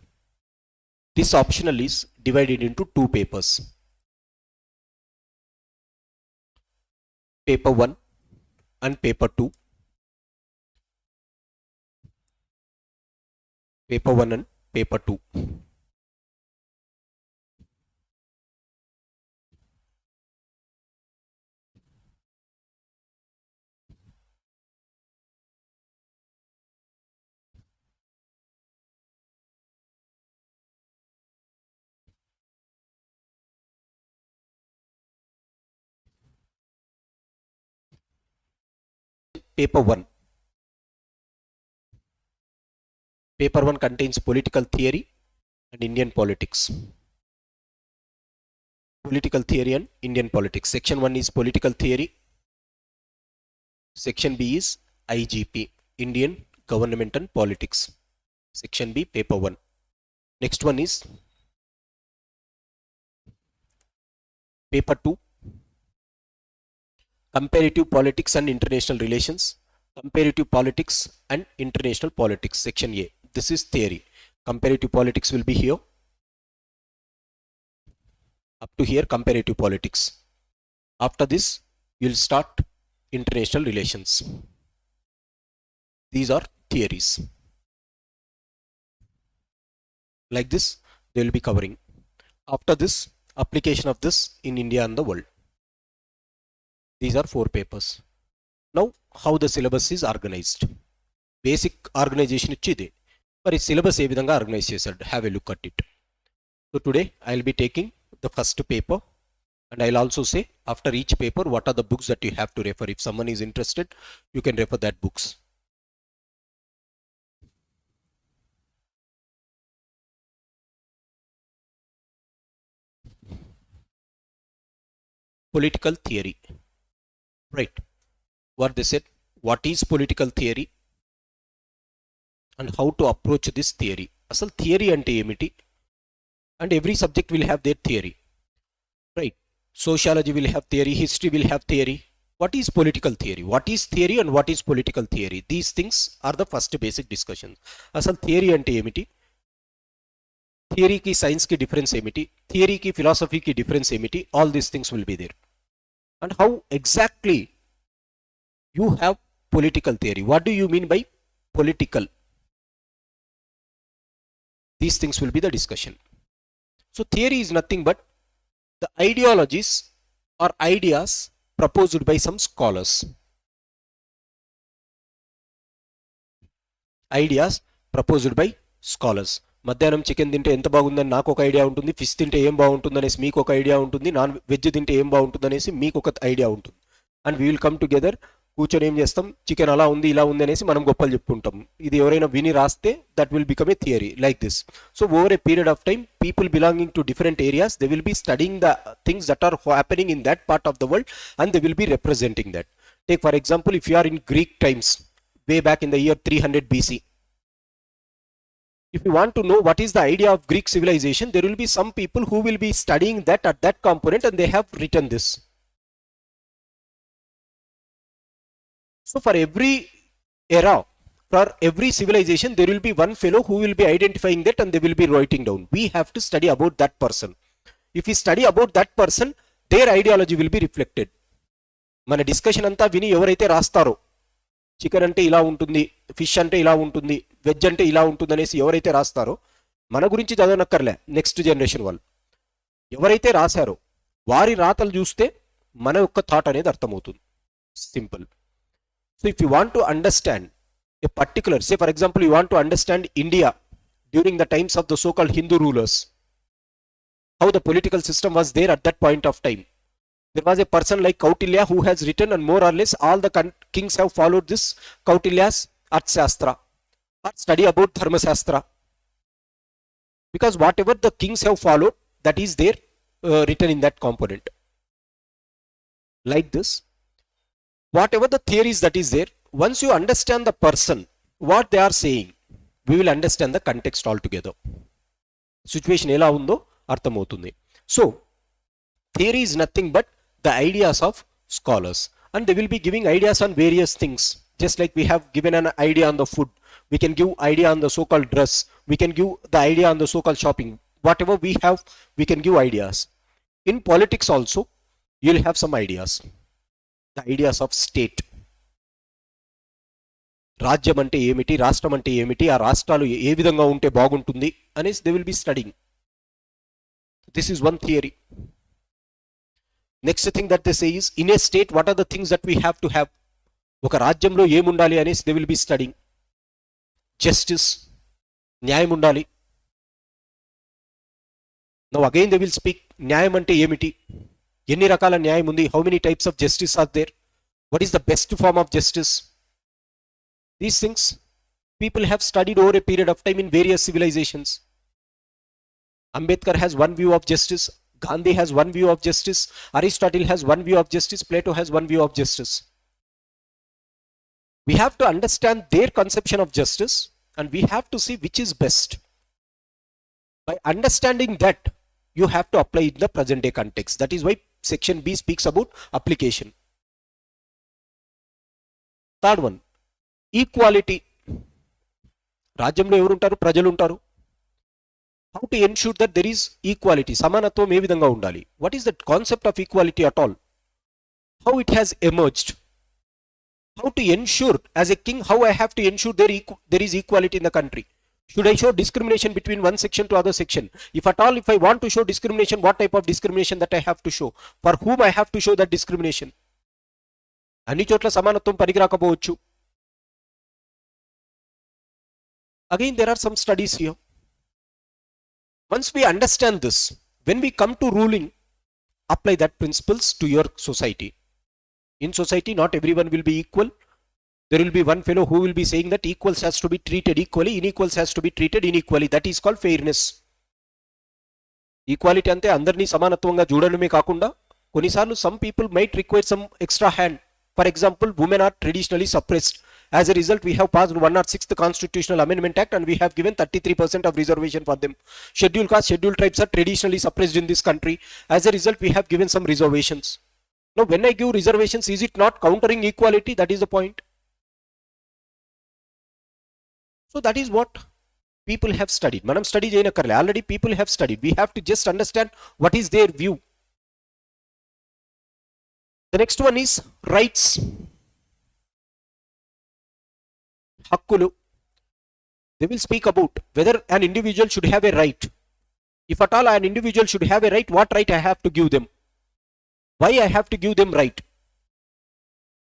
this optional is divided into two papers. Paper 1 and paper 2. Paper 1 and paper 2. Paper 1. Paper 1 contains political theory and Indian politics. Political theory and Indian politics. Section 1 is political theory. Section B is IGP, Indian government and politics. Section B, paper 1. Next one is paper 2, comparative politics and international relations. Comparative politics and international politics, section A. This is theory. Comparative politics will be here. Up to here, comparative politics. After this, you'll start international relations. These are theories. Like this, they will be covering. After this, application of this in India and the world. These are 4 papers. Now, how the syllabus is organized. Basic organization ichide. But syllabus e vidhanga organize chesadu. Have a look at it. So today, I will be taking the first paper. And I'll also say after each paper, what are the books that you have to refer. If someone is interested, you can refer that books. Political theory. Right. What they said, what is political theory and how to approach this theory. Asal theory ante emiti, and every subject will have their theory. Right. Sociology will have theory, history will have theory. What is political theory? What is theory and what is political theory? These things are the first basic discussions. Asal theory ante emiti, theory ki science ki difference emiti, theory ki philosophy ki difference emiti, all these things will be there. And how exactly you have political theory. What do you mean by political? These things will be the discussion. So theory is nothing but the ideologies or ideas proposed by some scholars. Ideas proposed by scholars. మధ్యాహ్నం chicken తింటే ఎంత బాగుందని నాకు ఒక idea ఉంటుంది, fish తింటే ఏం బాగుంటుందనేసి మీకు ఒక ఐడియా ఉంటుంది, నాన్ వెజ్ తింటే ఏం బాగుంటుందనేసి మీకు ఒక ఐడియా ఉంటుంది. And we will come together, కూర్చొని ఏం చేస్తాం, చికెన్ అలా ఉంది ఇలా ఉంది అనేసి మనం గొప్పలు చెప్పుకుంటాం. ఇది ఎవరైనా విని రాస్తే that will become a theory like this. So over a period of time, people belonging to different areas, they will be studying the things that are happening in that part of the world and they will be representing that. Take for example, if you are in Greek times, way back in the year 300 BC. If you want to know what is the idea of Greek civilization, there will be some people who will be studying that at that component and they have written this. So for every era, for every civilization, there will be one fellow who will be identifying that and they will be writing down. We have to study about that person. If we study about that person, their ideology will be reflected. Mana discussion anta vini evaraithe rastaro, chicken అంటే ఇలా ఉంటుంది, fish అంటే ఇలా ఉంటుంది, veg అంటే ఇలా ఉంటుంది అనేసి ఎవరైతే రాస్తారో, మన గురించి చదవనక్కర్లే, నెక్స్ట్ జనరేషన్ వాళ్ళు ఎవరైతే రాశారో వారి రాతలు చూస్తే మన యొక్క థాట్ అనేది అర్థమవుతుంది. Simple. So if you want to understand a particular, say for example you want to understand India during the times of the so-called Hindu rulers, how the political system was there at that point of time. There was a person like Kautilya who has written, and more or less all the kings have followed this Kautilya's Arthashastra or study about Dharma Shastra, because whatever the kings have followed, that is there written in that component. Like this, whatever the theories that is there, once you understand the person, what they are saying, we will understand the context altogether. Situation ఎలా ఉందో అర్థమవుతుంది. So theory is nothing but the ideas of scholars, and they will be giving ideas on various things. Just like we have given an idea on the food, we can give idea on the so-called dress, we can give the idea on the so-called shopping. Whatever we have, we can give ideas. In politics also, you will have some ideas. The ideas of state. రాజ్యం అంటే ఏమిటి, రాష్ట్రం అంటే ఏమిటి, ఆ రాష్ట్రాలు ఏ విధంగా ఉంటే బాగుంటుంది అనేసి they will be studying. This is one theory. Next thing that they say is in a state what are the things that we have to have. ఒక రాజ్యంలో ఏముండాలి అనేసి they will be studying. Justice, న్యాయం ఉండాలి. Now again they will speak న్యాయం అంటే ఏమిటి, ఎన్ని రకాల న్యాయం ఉంది, how many types of justice are there, what is the best form of justice. These things people have studied over a period of time in various civilizations. Ambedkar has one view of justice, Gandhi has one view of justice, Aristotle has one view of justice, Plato has one view of justice. We have to understand their conception of justice, and we have to see which is best. By understanding that, you have to apply in the present day context. That is why section B speaks about application. Third one, equality. రాజ్యంలో ఎవరు ఉంటారు, ప్రజలు ఉంటారు. How to ensure that there is equality, సమానత్వం ఏ విధంగా ఉండాలి. What is that concept of equality at all, how it has emerged, how to ensure as a king, how I have to ensure there is equality in the country. Should I show discrimination between one section to other section? If at all, if I want to show discrimination, what type of discrimination that I have to show? For whom I have to show that discrimination? అన్ని చోట్ల సమానత్వం పనికిరాకపోవచ్చు. Again, there are some studies here. Once we understand this, when we come to ruling, apply that principles to your society. In society, not everyone will be equal. There will be one fellow who will be saying that equals has to be treated equally, unequals has to be treated unequally. That is called fairness. Equality ante andarni samanatvanగా చూడడమే కాకుండా కొన్నిసార్లు some people might require some extra hand. For example, women are traditionally suppressed. As a result, we have passed 106th Constitutional Amendment Act, and we have given 33% of reservation for them. Scheduled caste, scheduled tribes are traditionally suppressed in this country. As a result, we have given some reservations. Now, when I give reservations, is it not countering equality? That is the point. So that is what people have studied. Manam study cheyakarle. Already people have studied. We have to just understand what is their view. The next one is rights. హక్కులు. They will speak about whether an individual should have a right. If at all an individual should have a right, what right I have to give them? Why I have to give them right?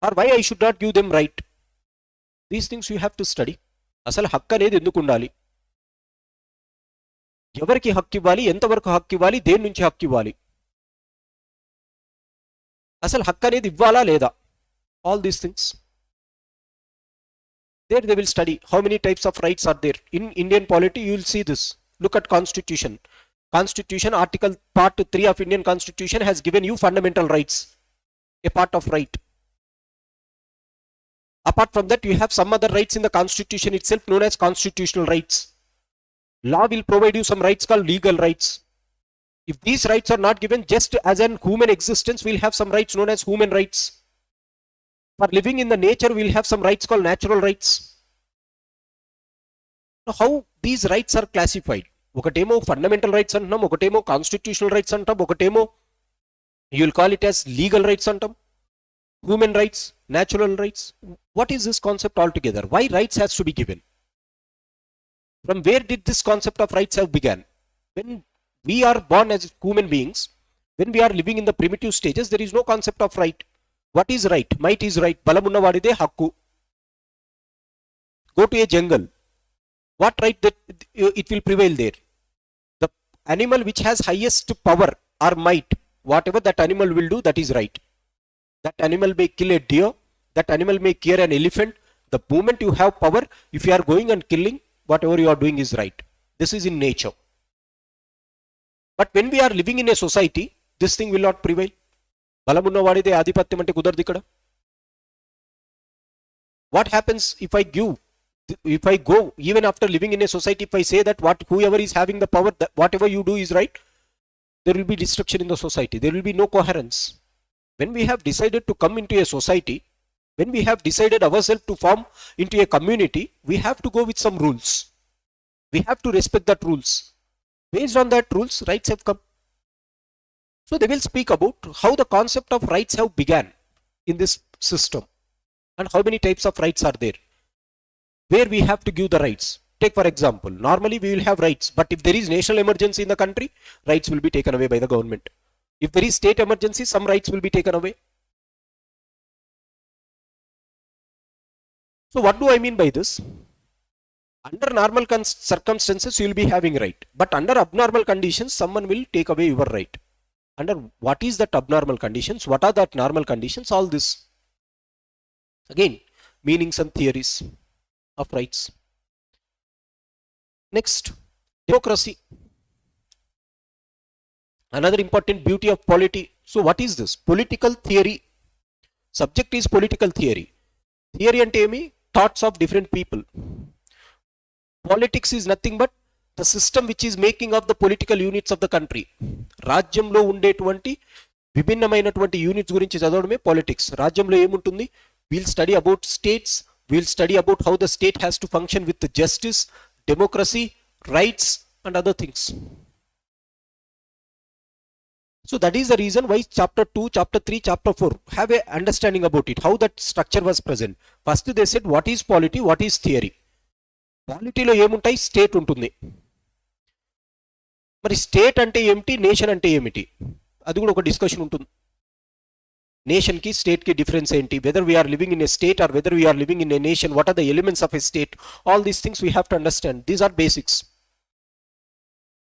Or why I should not give them right? These things you have to study. అసలు హక్కు అనేది ఎందుకు ఉండాలి, ఎవరికి హక్కు ఇవ్వాలి, ఎంతవరకు హక్కు ఇవ్వాలి, దేని నుంచి హక్కు ఇవ్వాలి, అసలు హక్కు అనేది ఇవ్వాలా లేదా, all these things. There they will study how many types of rights are there. In Indian polity, you will see this. Look at Constitution. Constitution, Article Part 3 of Indian Constitution has given you fundamental rights, a part of right. Apart from that, you have some other rights in the Constitution itself known as constitutional rights. Law will provide you some rights called legal rights. If these rights are not given, just as an human existence, we'll have some rights known as human rights. For living in the nature, we'll have some rights called natural rights. Now, how these rights are classified? ఒకటేమో fundamental rights అంటాం, ఒకటేమో constitutional rights అంటాం, ఒకటేమో you will call it as legal rights అంటాం, human rights, natural rights. What is this concept altogether? Why rights has to be given? From where did this concept of rights have begun? When we are born as human beings, When we are living in the primitive stages, there is no concept of right. What is right? Might is right. Balamunna vadide hakku. Go to a jungle. What right that it will prevail there? The animal which has highest power or might, whatever that animal will do, that is right. That animal may kill a deer. That animal may kill an elephant. The moment you have power, if you are going and killing, whatever you are doing is right. This is in nature. But when we are living in a society, this thing will not prevail. Balamunna vadide adhipatyam ante kudaradu ikkada. What happens if I go, even after living in a society, if I say that whoever is having the power, that whatever you do is right, there will be destruction in the society. There will be no coherence. When we have decided to come into a society, when we have decided ourselves to form into a community, we have to go with some rules. We have to respect that rules. Based on that rules, rights have come. So they will speak about how the concept of rights have begun in this system and how many types of rights are there, where we have to give the rights. Take for example, normally we will have rights, but if there is national emergency in the country, rights will be taken away by the government. If there is state emergency, some rights will be taken away. So what do I mean by this? Under normal circumstances, you will be having right, but under abnormal conditions, someone will take away your right. Under what is that abnormal conditions? What are that normal conditions? All this. Again, meanings and theories of rights. Next, democracy. Another important beauty of polity. So what is this? Political theory. Subject is political theory. Theory ante emi? Thoughts of different people. Politics is nothing but the system which is making up the political units of the country. రాజ్యంలో ఉండేటువంటి విభిన్నమైనటువంటి units గురించి చదవడమే politics. రాజ్యంలో ఏముంటుంది? We'll study about states. We'll study about how the state has to function with the justice, democracy, rights and other things. So that is the reason why chapter 2, chapter 3, chapter 4 have a understanding about it, how that structure was present. First they said what is polity, what is theory. పాలిటీలో ఏముంటాయి? State ఉంటుంది. మరి state అంటే ఏమిటి, nation అంటే ఏమిటి, అది కూడా ఒక డిస్కషన్ ఉంటుంది. నేషన్కి స్టేట్కి డిఫరెన్స్ ఏంటి, whether we are living in a state or whether we are living in a nation, what are the elements of a state, all these things we have to understand. These are basics.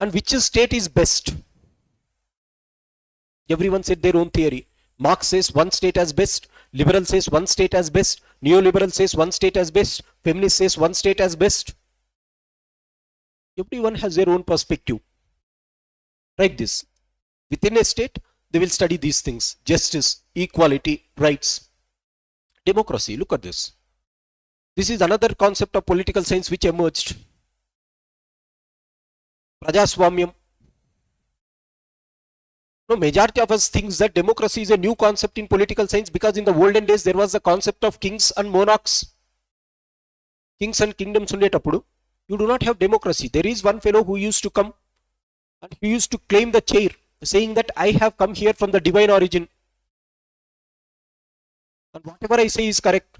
And which state is best? Everyone said their own theory. Marx says one state as best, liberal says one state as best, neoliberal says one state as best, feminist says one state as best. Everyone has their own perspective. Like this. Within a state, they will study these things: justice, equality, rights, democracy. Look at this. This is another concept of political science which emerged. Prajaswamyam. No, majority of us thinks that democracy is a new concept in political science because in the olden days there was the concept of kings and monarchs. Kings and kingdoms undetappudu you do not have democracy. There is one fellow who used to come and he used to claim the chair, saying that I have come here from the divine origin and whatever I say is correct.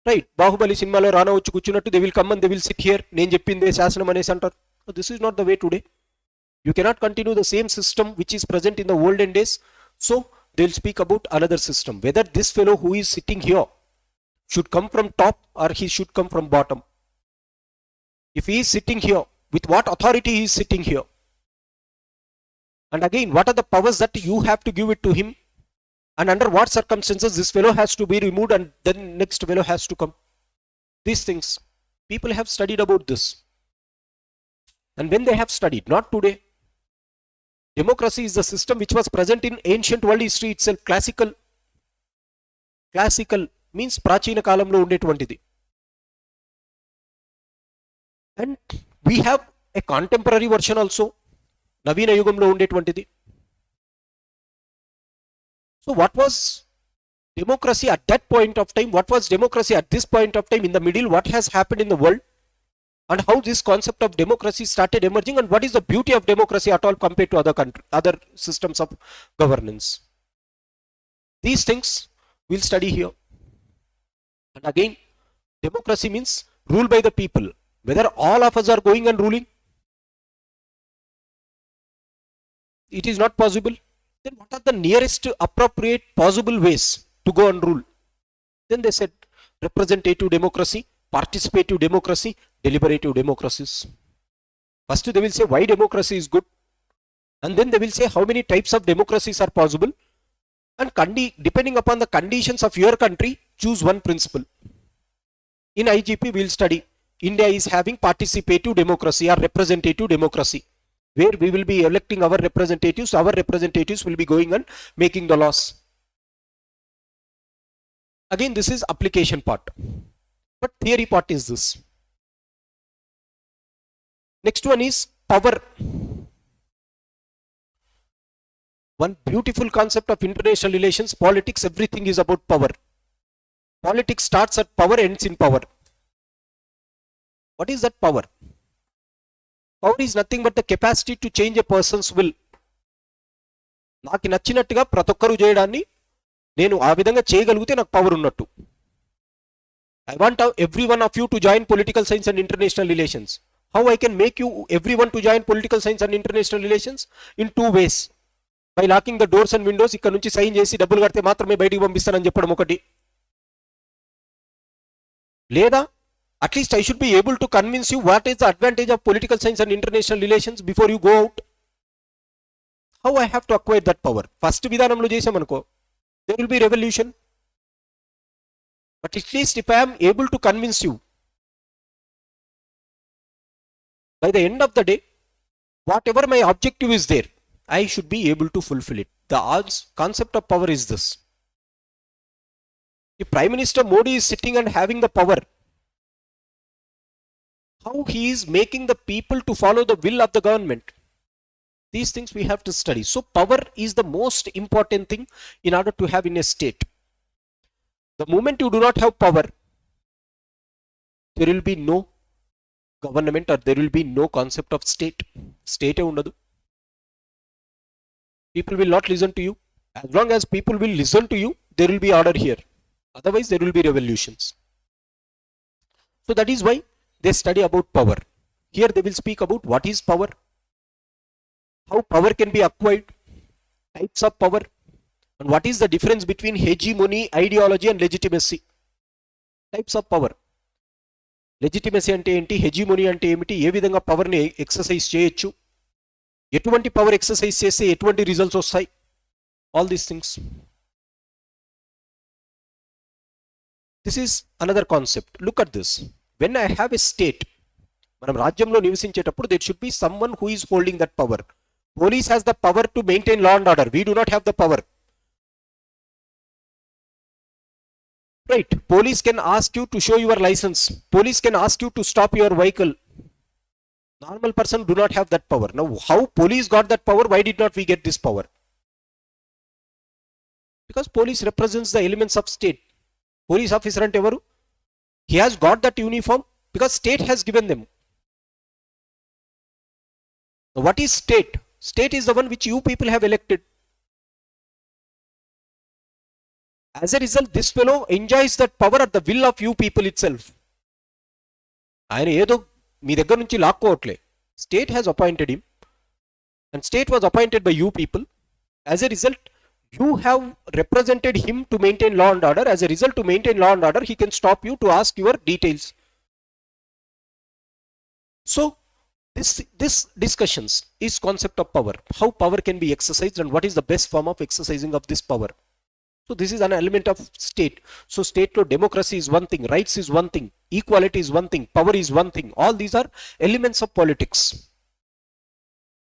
Right? Bahubali సినిమాలో రానా వచ్చి కూర్చున్నట్టు they will come and they will sit here, నేను చెప్పిందే శాసనం అనేసి అంటారు. This is not the way today. You cannot continue the same system which is present in the olden days. So they will speak about another system. Whether this fellow who is sitting here should come from top or he should come from bottom. If he is sitting here, with what authority he is sitting here? And again, what are the powers that you have to give it to him? And under what circumstances this fellow has to be removed and then next fellow has to come? These things. People have studied about this. And when they have studied, not today. Democracy is the system which was present in ancient world history itself. Classical means ప్రాచీన కాలంలో ఉండేటువంటిది. And we have a contemporary version also. నవీన యుగంలో ఉండేటువంటిది. So what was democracy at that point of time? What was democracy at this point of time? In the middle, what has happened in the world? And how this concept of democracy started emerging, and what is the beauty of democracy at all compared to other systems of governance. These things we'll study here. And again, democracy means rule by the people. Whether all of us are going and ruling, it is not possible. Then what are the nearest appropriate possible ways to go and rule? Then they said representative democracy, participative democracy, deliberative democracies. First they will say why democracy is good, and then they will say how many types of democracies are possible, and depending upon the conditions of your country, choose one principle. In IGP we will study India is having participative democracy or representative democracy, where we will be electing our representatives will be going and making the laws. Again, this is application part, but theory part is this. Next one is power. One beautiful concept of international relations, politics, everything is about power. Politics starts at power, ends in power. What is that power? Power is nothing but the capacity to change a person's will. నాకు నచ్చినట్టుగా ప్రతి ఒక్కరు చేయడాన్ని నేను ఆ విధంగా చేయగలిగితే నాకు పవర్ ఉన్నట్టు. I want every one of you to join political science and international relations. How I can make you everyone to join political science and international relations? In two ways. By locking the doors and windows, ఇక్కడ నుంచి sign చేసి డబ్బులు కడితే మాత్రమే బయటికి పంపిస్తానని చెప్పడం ఒకటి. లేదా at least I should be able to convince you what is the advantage of political science and international relations before you go out. How I have to acquire that power? First విధానంలో చేసామనుకో, there will be revolution. But at least if I am able to convince you, by the end of the day, whatever my objective is there, I should be able to fulfill it. The concept of power is this. If Prime Minister Modi is sitting and having the power, how he is making the people to follow the will of the government? These things we have to study. So power is the most important thing in order to have in a state. The moment you do not have power, there will be no government or there will be no concept of state. State undadu. People will not listen to you. As long as people will listen to you, there will be order here. Otherwise, there will be revolutions. So that is why they study about power. Here they will speak about what is power, how power can be acquired, types of power, and what is the difference between hegemony, ideology and legitimacy. Types of power. Legitimacy ante enti, hegemony ante emiti, ఏ విధంగా power ని exercise చేయొచ్చు, ఎటువంటి power exercise చేస్తే ఎటువంటి results వస్తాయి, all these things. This is another concept. Look at this. When I have a state, మనం రాజ్యంలో నివసించేటప్పుడు there should be someone who is holding that power. Police has the power to maintain law and order. We do not have the power. Right? Police can ask you to show your license. Police can ask you to stop your vehicle. Normal person do not have that power. Now, how police got that power? Why did not we get this power? Because police represents the elements of state. Police officer ante evaru? He has got that uniform because state has given them. Now, what is state? State is the one which you people have elected. As a result, this fellow enjoys that power at the will of you people itself. ఆయన ఏదో మీ దగ్గర నుంచి లాక్కోవట్లే. State has appointed him and state was appointed by you people. As a result, you have represented him to maintain law and order. As a result, to maintain law and order, he can stop you to ask your details. So, this discussions is concept of power. How power can be exercised and what is the best form of exercising of this power. So this is an element of state. So state lo democracy is one thing, rights is one thing, equality is one thing, power is one thing. All these are elements of politics.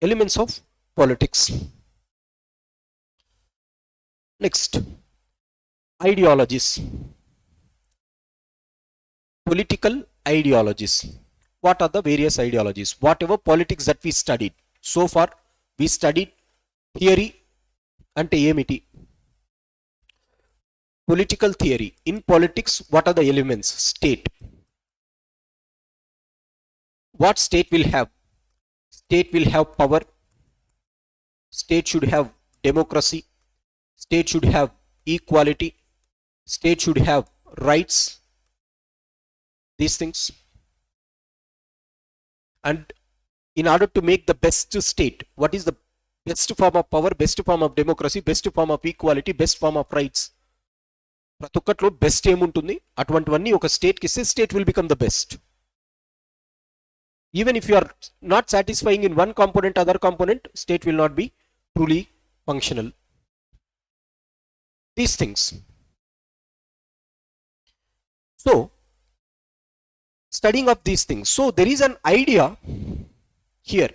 Elements of politics. Next, ideologies. Political ideologies. What are the various ideologies? Whatever politics that we studied. So far, we studied theory ante emiti. Political theory. In politics, what are the elements? State. What state will have? State will have power. State should have democracy. State should have equality. State should have rights. These things. And in order to make the best state, what is the best form of power, best form of democracy, best form of equality, best form of rights. ప్రతి ఒక్కట్లో best ఏముంటుంది, అటువంటివన్నీ ఒక స్టేట్కి ఇస్తే state will become the best. Even if you are not satisfying in one component, other component, state will not be truly functional. These things. So, studying of these things. So, there is an idea here.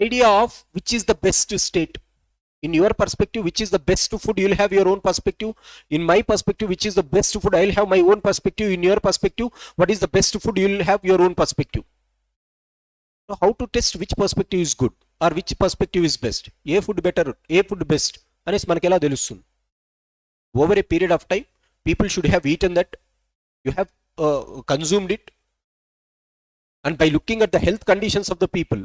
Idea of which is the best state. In your perspective, which is the best food, you will have your own perspective. In my perspective, which is the best food, I will have my own perspective. In your perspective, what is the best food, you will have your own perspective. So how to test which perspective is good or which perspective is best? A food better, A food best. Anes manaki ela telustundi. Over a period of time, people should have eaten that. You have consumed it. And by looking at the health conditions of the people,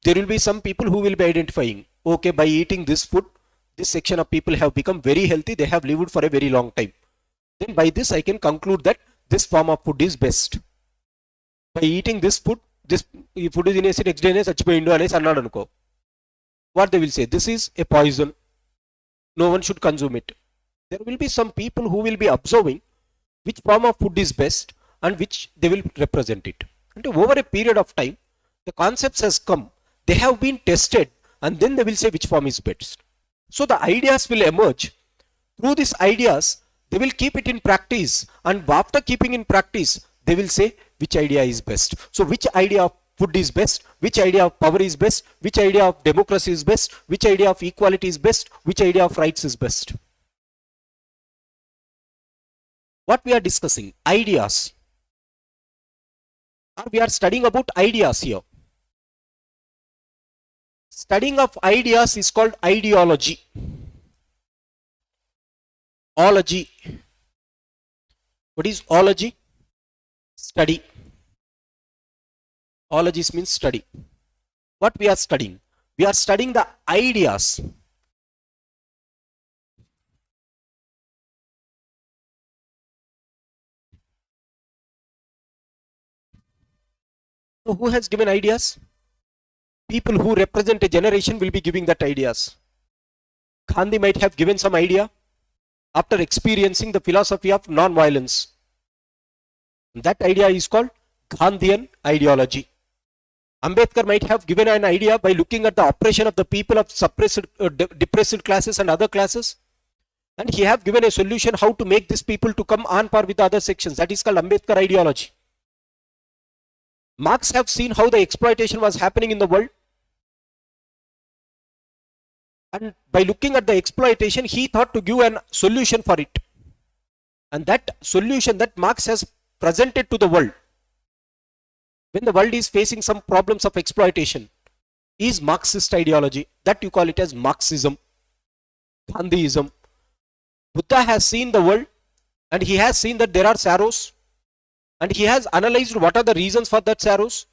there will be some people who will be identifying, okay, by eating this food, this section of people have become very healthy, they have lived for a very long time. Then by this I can conclude that this form of food is best. By eating this food is in a next day చచ్చిపోయిండు అనేసి అన్నాడు అనుకో, what they will say, this is a poison, no one should consume it. There will be some people who will be observing which form of food is best and which they will represent it. And over a period of time, the concepts has come, they have been tested, and then they will say which form is best. So the ideas will emerge. Through these ideas, they will keep it in practice, and after keeping in practice, they will say which idea is best. So which idea of food is best, which idea of power is best, which idea of democracy is best, which idea of equality is best, which idea of rights is best. What we are discussing, ideas. Or we are studying about ideas here. Studying of ideas is called ideology. Ology. What is ology? Study. Ology means study. What we are studying? We are studying the ideas. So who has given ideas? People who represent a generation will be giving that ideas. Gandhi might have given some idea after experiencing the philosophy of non-violence. That idea is called Gandhian ideology. Ambedkar might have given an idea by looking at the oppression of the people of suppressed, depressed classes and other classes. And he have given a solution how to make these people to come on par with the other sections. That is called Ambedkar ideology. Marx have seen how the exploitation was happening in the world, and by looking at the exploitation, he thought to give a solution for it. And that solution that Marx has presented to the world, when the world is facing some problems of exploitation, is Marxist ideology. That you call it as Marxism, Gandhiism. Buddha has seen the world, and he has seen that there are sorrows, and he has analyzed what are the reasons for that sorrows,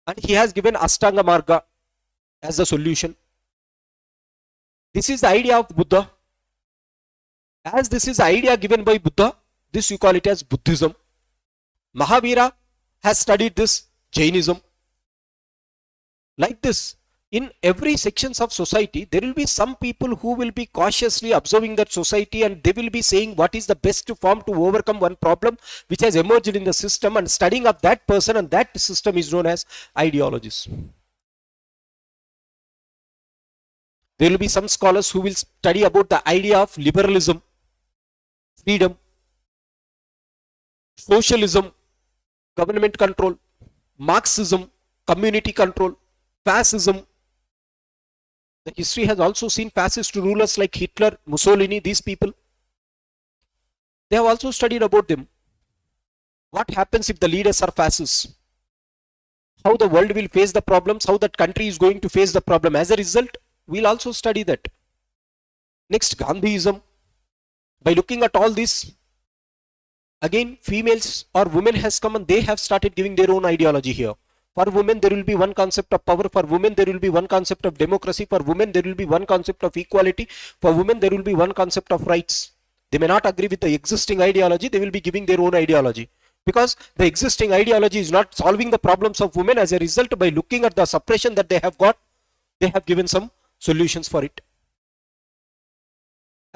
and he has given Ashtanga Marga as the solution. This is the idea of Buddha. As this is the idea given by Buddha, this you call it as Buddhism. Mahavira has studied this, Jainism. Like this, in every sections of society, there will be some people who will be cautiously observing that society, and they will be saying what is the best form to overcome one problem which has emerged in the system, and studying of that person and that system is known as ideologies. There will be some scholars who will study about the idea of liberalism, freedom, socialism, government control, Marxism, community control, fascism. The history has also seen fascist rulers like Hitler, Mussolini, these people. They have also studied about them. What happens if the leaders are fascists? How the world will face the problems, how that country is going to face the problem. As a result, we'll also study that. Next, Gandhiism. By looking at all this, again, females or women has come and they have started giving their own ideology here. For women, there will be one concept of power. For women, there will be one concept of democracy. For women, there will be one concept of equality. For women, there will be one concept of rights. They may not agree with the existing ideology. They will be giving their own ideology. because the existing ideology is not solving the problems of women. As a result, by looking at the suppression that they have got, they have given some solutions for it.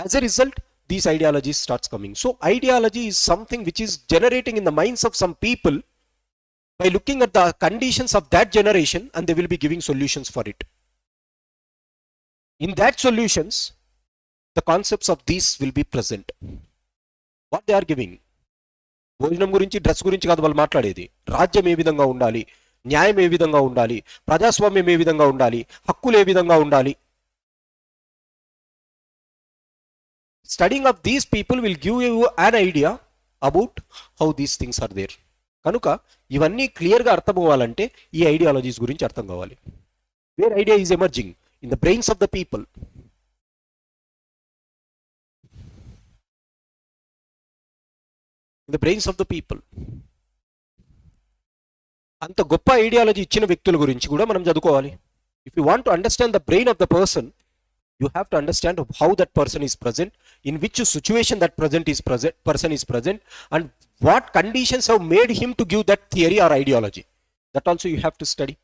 As a result, these ideologies starts coming. So ideology is something which is generating in the minds of some people by looking at the conditions of that generation, and they will be giving solutions for it. In that solutions, the concepts of these will be present. What they are giving, భోజనం గురించి, dress గురించి కాదు వాళ్ళు మాట్లాడేది. రాజ్యం ఏ విధంగా ఉండాలి, న్యాయం ఏ విధంగా ఉండాలి, ప్రజాస్వామ్యం ఏ విధంగా ఉండాలి, హక్కులు ఏ విధంగా ఉండాలి. Studying of these people will give you an idea about how these things are there. కనుక ఇవన్నీ క్లియర్గా అర్థం అవ్వాలంటే ఈ ఐడియాలజీస్ గురించి అర్థం కావాలి. Where idea is emerging in the brains of the people. In the brains of the people. అంత గొప్ప ఐడియాలజీ ఇచ్చిన వ్యక్తుల గురించి కూడా మనం చదువుకోవాలి. If you want to understand the brain of the person, you have to understand how that person is present, in which situation that person is present, and what conditions have made him to give that theory or ideology. That also you have to study.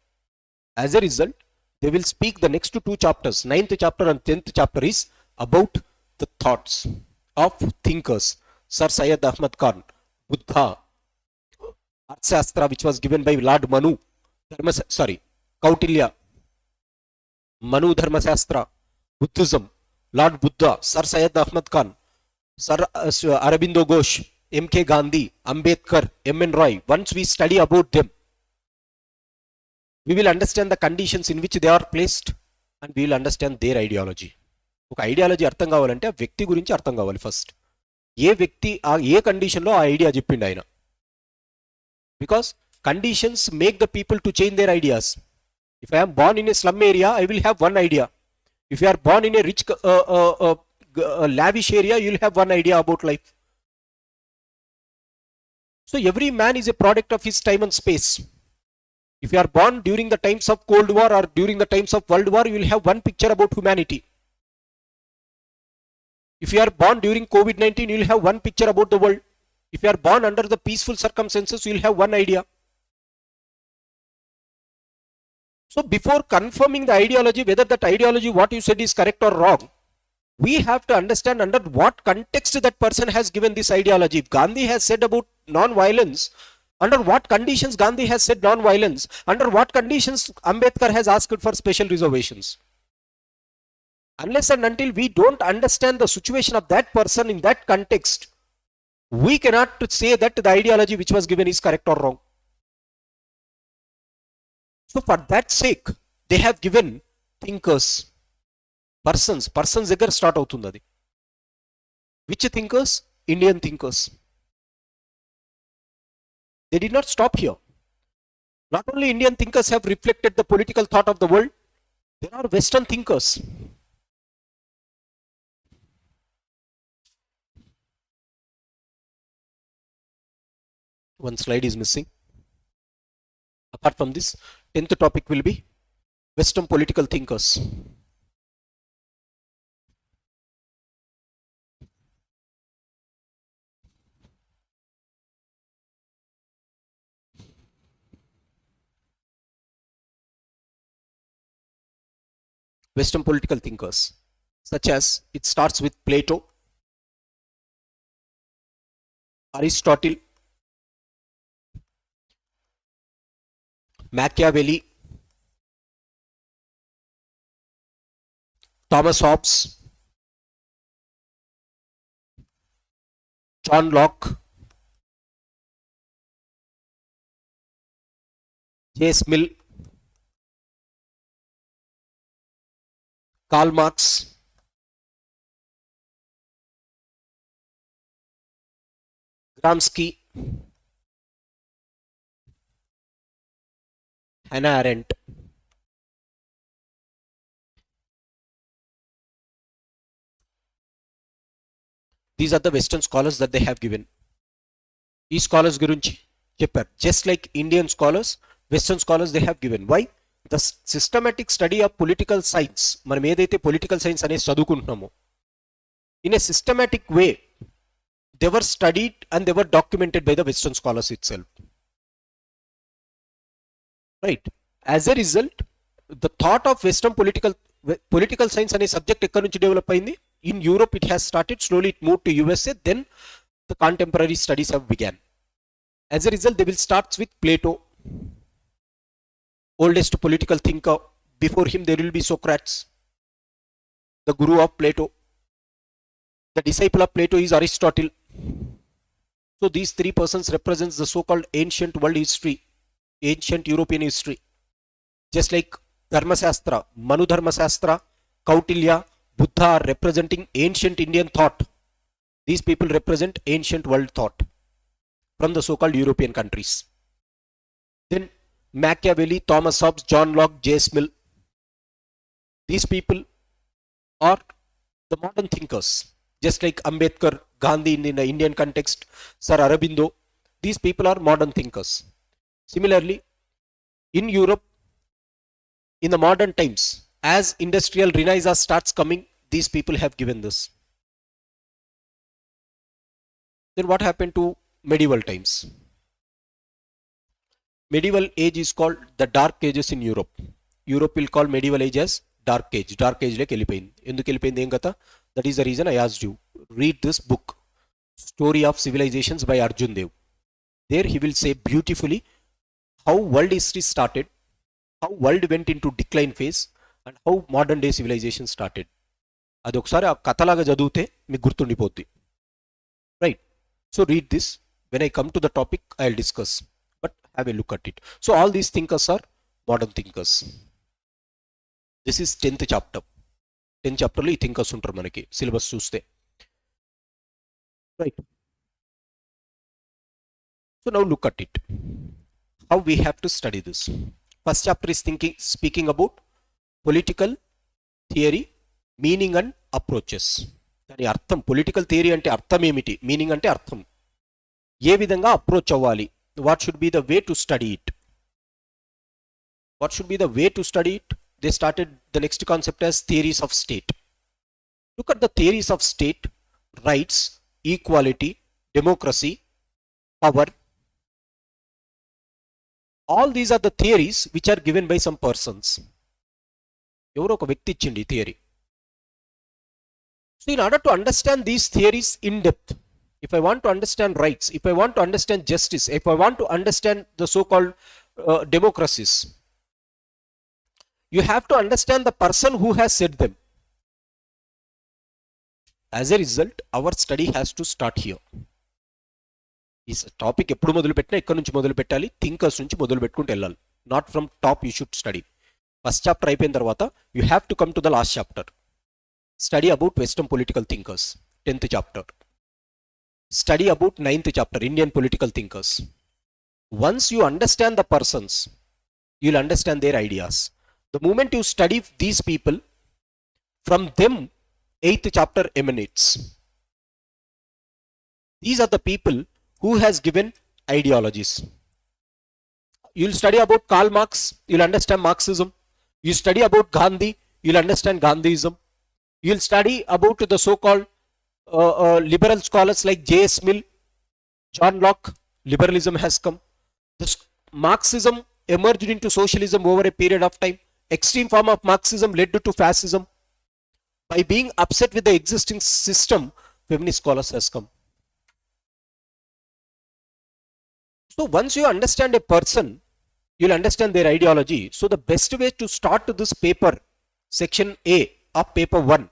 As a result, they will speak the next two chapters, 9th chapter and 10th chapter, is about the thoughts of thinkers. Sir Syed Ahmad Khan, Buddha, Arthashastra, which was given by Lord Manu, Kautilya, Manu Dharmashastra, Buddhism, Lord Buddha, Sir Syed Ahmad Khan, Sir Aurobindo Ghosh, M.K. Gandhi, Ambedkar, M.N. Roy. Once we study about them, we will understand the conditions in which they are placed, and we will understand their ideology. ఒక ideology అర్థం కావాలంటే ఆ వ్యక్తి గురించి అర్థం కావాలి first. ఏ వ్యక్తి ఏ కండిషన్లో ఆ ఐడియా చెప్పిండు ఆయన. Because conditions make the people to change their ideas. If I am born in a slum area, I will have one idea. If you are born in a rich lavish area, you will have one idea about life. So every man is a product of his time and space. If you are born during the times of Cold War or during the times of World War, you will have one picture about humanity. If you are born during COVID-19, you will have one picture about the world. If you are born under the peaceful circumstances, you will have one idea. So before confirming the ideology, whether that ideology what you said is correct or wrong, we have to understand under what context that person has given this ideology. If Gandhi has said about non-violence, under what conditions Gandhi has said non-violence, under what conditions Ambedkar has asked for special reservations. Unless and until we don't understand the situation of that person in that context, we cannot say that the ideology which was given is correct or wrong. So for that sake, they have given thinkers, persons దగ్గర start అవుతుంది అది. Which thinkers? Indian thinkers. They did not stop here. Not only Indian thinkers have reflected the political thought of the world, there are Western thinkers. One slide is missing. Apart from this, 10th topic will be Western political thinkers. Western political thinkers, such as it starts with Plato, Aristotle, Machiavelli, Thomas Hobbes, John Locke, J.S. Mill, Karl Marx, Gramsci, Hannah Arendt. These are the Western scholars that they have given. ఈ scholars గురించి చెప్పారు. Just like Indian scholars, Western scholars they have given. Why? The systematic study of political science, మనం ఏదైతే political science అనేది చదువుకుంటున్నామో, in a systematic way they were studied and they were documented by the Western scholars itself. Right. As a result, the thought of Western political science అనే subject ఎక్కడి నుంచి develop అయింది? In Europe it has started, slowly it moved to USA, then the contemporary studies have began. As a result, they will start with Plato, oldest political thinker. Before him there will be Socrates, the guru of Plato. The disciple of Plato is Aristotle. So these three persons represents the so-called ancient world history, ancient European history. Just like Dharmasastra, Manu Dharmasastra, Kautilya, Buddha are representing ancient Indian thought. These people represent ancient world thought from the so-called European countries. Then Machiavelli, Thomas Hobbes, John Locke, J.S. Mill. These people are the modern thinkers. Just like Ambedkar, Gandhi in the Indian context, Sir Aurobindo. These people are modern thinkers. Similarly, in Europe, in the modern times, as industrial renaissance starts coming, these people have given this. Then what happened to medieval times? Medieval age is called the dark ages in Europe. Europe will call medieval age as dark age. Dark age like వెళ్ళిపోయింది. ఎందుకు వెళ్ళిపోయింది ఏం కథ? That is the reason I asked you. Read this book, Story of Civilizations by Arjun Dev. There he will say beautifully how world history started, how world went into decline phase, and how modern day civilization started. అది ఒకసారి ఆ కథలాగా చదివితే మీకు గుర్తుండిపోద్ది. Right. So read this. When I come to the topic, I'll discuss. But have a look at it. So all these thinkers are modern thinkers. This is 10th chapter. 10th chapter లో ఈ thinkers ఉంటారు మనకి syllabus చూస్తే. Right. So now look at it. How we have to study this. First chapter is speaking about political theory, meaning and approaches. దాని అర్థం, political theory అంటే అర్థం ఏమిటి, మీనింగ్ అంటే అర్థం, ఏ విధంగా అప్రోచ్ అవ్వాలి, what should be the way to study it. What should be the way to study it? They started the next concept as theories of state. Look at the theories of state: rights, equality, democracy, power. All these are the theories which are given by some persons. ఎవరో ఒక వ్యక్తి ఇచ్చింది ఈ theory. So in order to understand these theories in depth, if I want to understand rights, if I want to understand justice, if I want to understand the so-called democracies, you have to understand the person who has said them. As a result, our study has to start here. ఈ topic ఎప్పుడు మొదలు పెట్టినా ఇక్కడ నుంచి మొదలు పెట్టాలి, thinkers నుంచి మొదలు పెట్టుకుంటూ వెళ్ళాలి. Not from top you should study. First chapter అయిపోయిన తర్వాత you have to come to the last chapter. Study about western political thinkers, 10th chapter. Study about 9th chapter, Indian political thinkers. Once you understand the persons, you will understand their ideas. The moment you study these people, from them 8th chapter emanates. These are the people who has given ideologies. You'll study about Karl Marx, you'll understand Marxism. You study about Gandhi, you'll understand Gandhiism. You'll study about the so-called liberal scholars like J.S. Mill, John Locke. Liberalism has come. This Marxism emerged into socialism over a period of time. Extreme form of Marxism led to fascism. By being upset with the existing system, feminist scholars has come. So once you understand a person, you'll understand their ideology. So the best way to start this paper, section A of paper 1,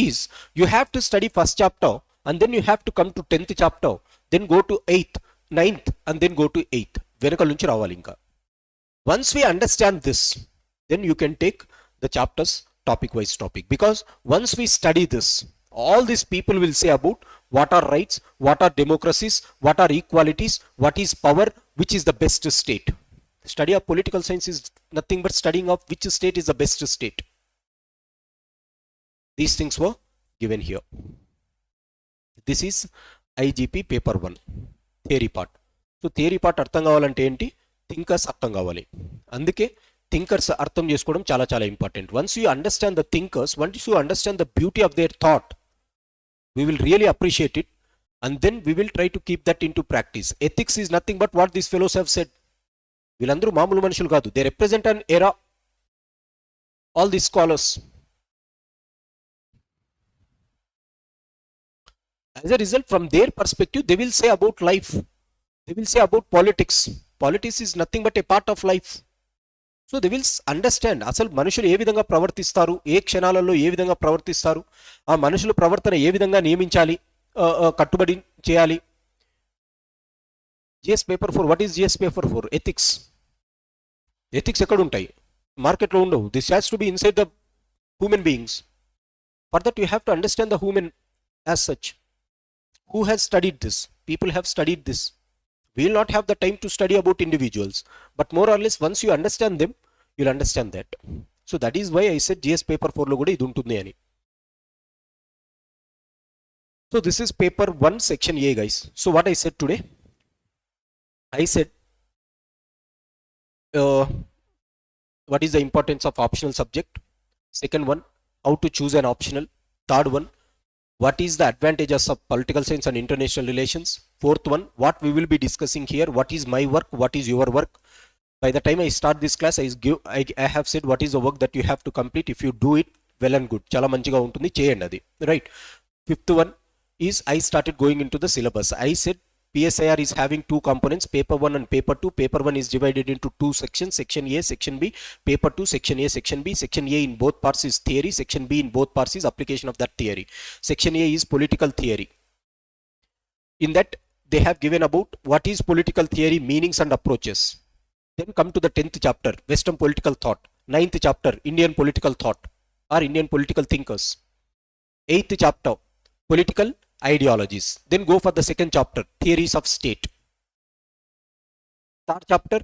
is you have to study first chapter and then you have to come to 10th chapter, then go to 8th, 9th and then go to 8th. వెనకాల నుంచి రావాలి ఇంకా. Once we understand this, then you can take the chapters topic wise topic, because once we study this, all these people will say about what are rights, what are democracies, what are equalities, what is power, which is the best state. Study of political science is nothing but studying of which state is the best state. These things were given here. This is IGP paper 1 theory part. So theory part అర్థం కావాలంటే ఏంటి? Thinkers అర్థం కావాలి. అందుకే thinkers అర్థం చేసుకోవడం చాలా చాలా important. Once you understand the thinkers, once you understand the beauty of their thought, we will really appreciate it, and then we will try to keep that into practice. Ethics is nothing but what these fellows have said. వీళ్ళందరూ మామూలు మనుషులు కాదు. They represent an era. All these scholars. As a result, from their perspective, they will say about life. They will say about politics. Politics is nothing but a part of life. So they will understand అసలు మనుషులు ఏ విధంగా ప్రవర్తిస్తారు, ఏ క్షణాలలో ఏ విధంగా ప్రవర్తిస్తారు, ఆ మనుషుల ప్రవర్తన ఏ విధంగా నియమించాలి, కట్టుబడి చేయాలి. GS paper 4, what is GS paper 4? Ethics. Ethics ఎక్కడ ఉంటాయి? మార్కెట్లో ఉండవు. This has to be inside the human beings. For that you have to understand the human as such. Who has studied this? People have studied this. We will not have the time to study about individuals, but more or less once you understand them, you'll understand that. So that is why I said GS paper 4 lo kuda idu untundi ani. So this is paper 1 section A, guys. So what I said today, I said what is the importance of optional subject. Second one, how to choose an optional. Third one, what is the advantages of political science and international relations. Fourth one, what we will be discussing here, what is my work, what is your work. By the time I start this class, I have said what is the work that you have to complete. If you do it, well and good. Chala manchiga untundi, cheyandi adi. Right. Fifth one is I started going into the syllabus. I said PSIR is having two components, paper 1 and paper 2. Paper 1 is divided into two sections, section A, section B. Paper 2, section A, section B. Section A in both parts is theory, section B in both parts is application of that theory. Section A is political theory. In that, they have given about what is political theory, meanings and approaches. Then come to the 10th chapter, Western political thought. 9th chapter, Indian political thought or Indian political thinkers. 8th chapter, political ideologies. Then go for the second chapter, theories of state. Third chapter,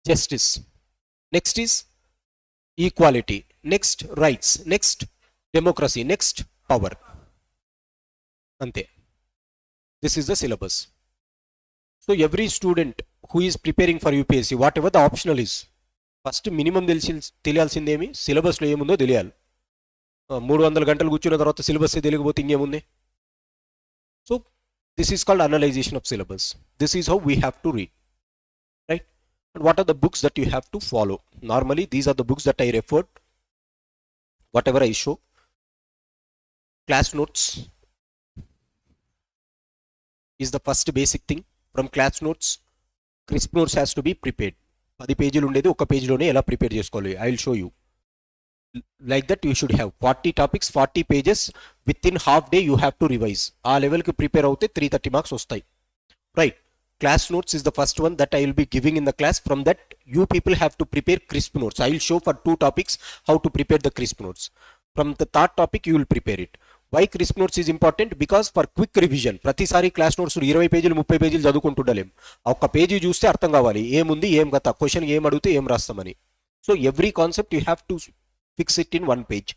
justice. Next is equality. Next, rights. Next, democracy. Next, power. Ante. This is the syllabus. So every student who is preparing for UPSC, whatever the optional is, first minimum తెలియాల్సిందేమి, సిలబస్లో ఏముందో తెలియాలి. 300 గంటలు కూర్చున్న తర్వాత syllabus తెలియకపోతే ఇంకేముంది. So this is called analyzation of syllabus. This is how we have to read, right? And what are the books that you have to follow? Normally these are the books that I referred, whatever I show. Class notes is the first basic thing. From class notes, crisp notes has to be prepared. 10 పేజీలు ఉండేది ఒక పేజీలోనే ఎలా prepare చేసుకోవాలి, I will show you. Like that you should have 40 topics, 40 pages. Within half day you have to revise. ఆ లెవెల్కి prepare అవుతే 330 marks వస్తాయి, right? Class notes is the first one that I will be giving in the class. From that you people have to prepare crisp notes. I will show for 2 topics how to prepare the crisp notes. From the third topic you will prepare it. Why crisp notes is important? Because for quick revision, ప్రతిసారి class notes 20 పేజీలు 30 పేజీలు చదువుకుంటుండలేం. ఒక page చూస్తే అర్థం కావాలి ఏముంది ఏం కథ, క్వశ్చన్ ఏం అడిగితే ఏం రాస్తామని. So every concept you have to fix it in one page.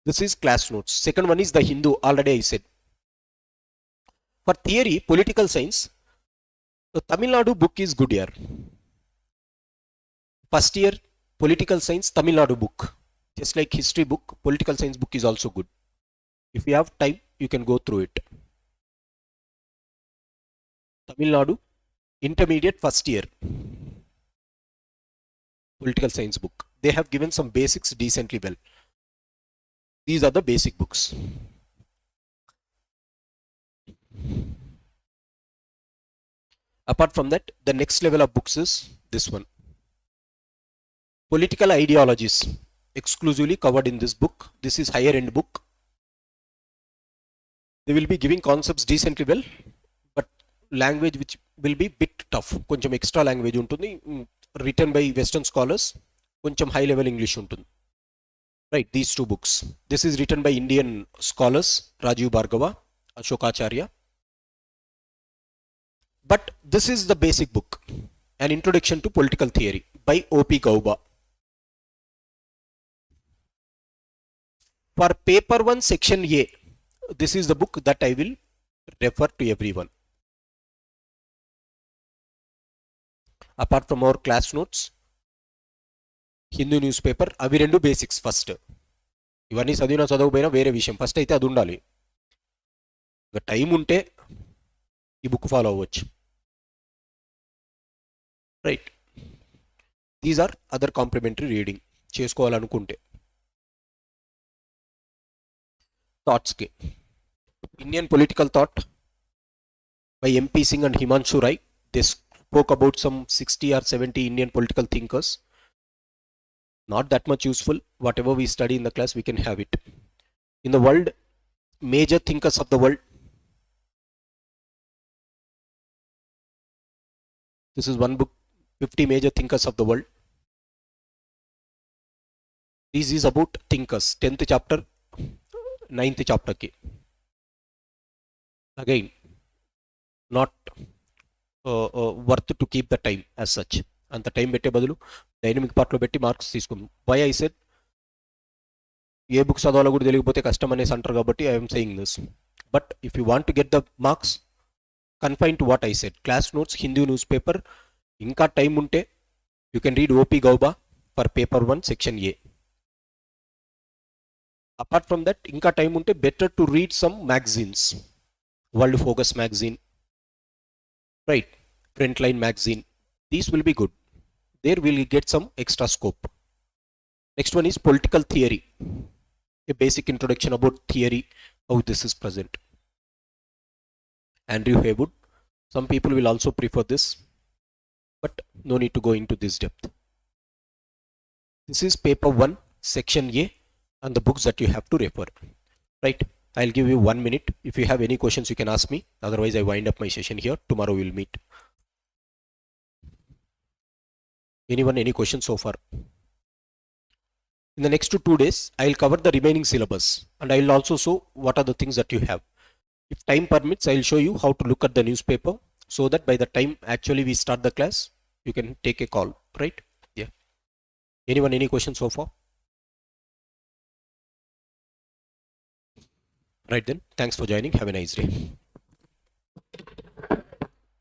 This is class notes. Second one is the Hindu, already I said. For theory, political science, the Tamil Nadu book is good here. First year political science, Tamil Nadu book. Just like history book, political science book is also good. If you have time, you can go through it. Tamil Nadu, intermediate first year political science book. They have given some basics decently well. These are the basic books. Apart from that, the next level of books is this one. Political ideologies, exclusively covered in this book. This is higher end book. They will be giving concepts decently well, but language which will be bit tough. Koncham extra language untundi, written by Western scholars. కొంచెం high level English ఉంటుంది, right? These 2 books. This is written by Indian scholars, Rajiv Bhargava, Ashokacharya. But this is the basic book, An Introduction to Political Theory by O.P. Gauba. For paper 1 section A, this is the book that I will refer to everyone. Apart from our class notes, Hindu news paper, అవి 2 basics. First ఇవన్నీ చదివినా చదవకపోయినా వేరే విషయం, first అయితే అది ఉండాలి. ఇంకా time ఉంటే ఈ బుక్ ఫాలో అవ్వచ్చు. Right, these are other complementary reading చేసుకోవాలనుకుంటే. థాట్స్కి Indian political thought by MP Singh and Himanshu Rai. They spoke about some 60 or 70 Indian political thinkers. Not that much useful. Whatever we study in the class, we can have it. In the world, major thinkers of the world. This is one book, 50 major thinkers of the world. This is about thinkers. 10th chapter, 9th chapter ki. Again, not worth to keep the time as such. అంత time పెట్టే బదులు dynamic పార్ట్లో పెట్టి marks తీసుకుందాం. Why I said a books చదవాలో కూడా తెలియకపోతే కష్టం అనేసి అంటారు కాబట్టి I'm saying this. But if you want to get the marks, confine to what I said. Class notes, Hindu newspaper. ఇంకా టైం ఉంటే you can read OP Gauba for paper 1 section A. Apart from that ఇంకా time ఉంటే better to read some magazines. World focus magazine, right, Frontline magazine. These will be good. There will get some extra scope. Next one is political theory, a basic introduction about theory, how this is present. Andrew Haywood. Some people will also prefer this, but no need to go into this depth. This is paper 1 section A and the books that you have to refer. Right, I'll give you 1 minute. If you have any questions, you can ask me. Otherwise, I wind up my session here. Tomorrow we'll meet. Anyone, any questions so far? In the next 2 days, I'll cover the remaining syllabus and I'll also show what are the things that you have. If time permits, I'll show you how to look at the newspaper so that by the time actually we start the class, you can take a call, right? Yeah. Anyone, any questions so far? Right then, thanks for joining. Have a nice day.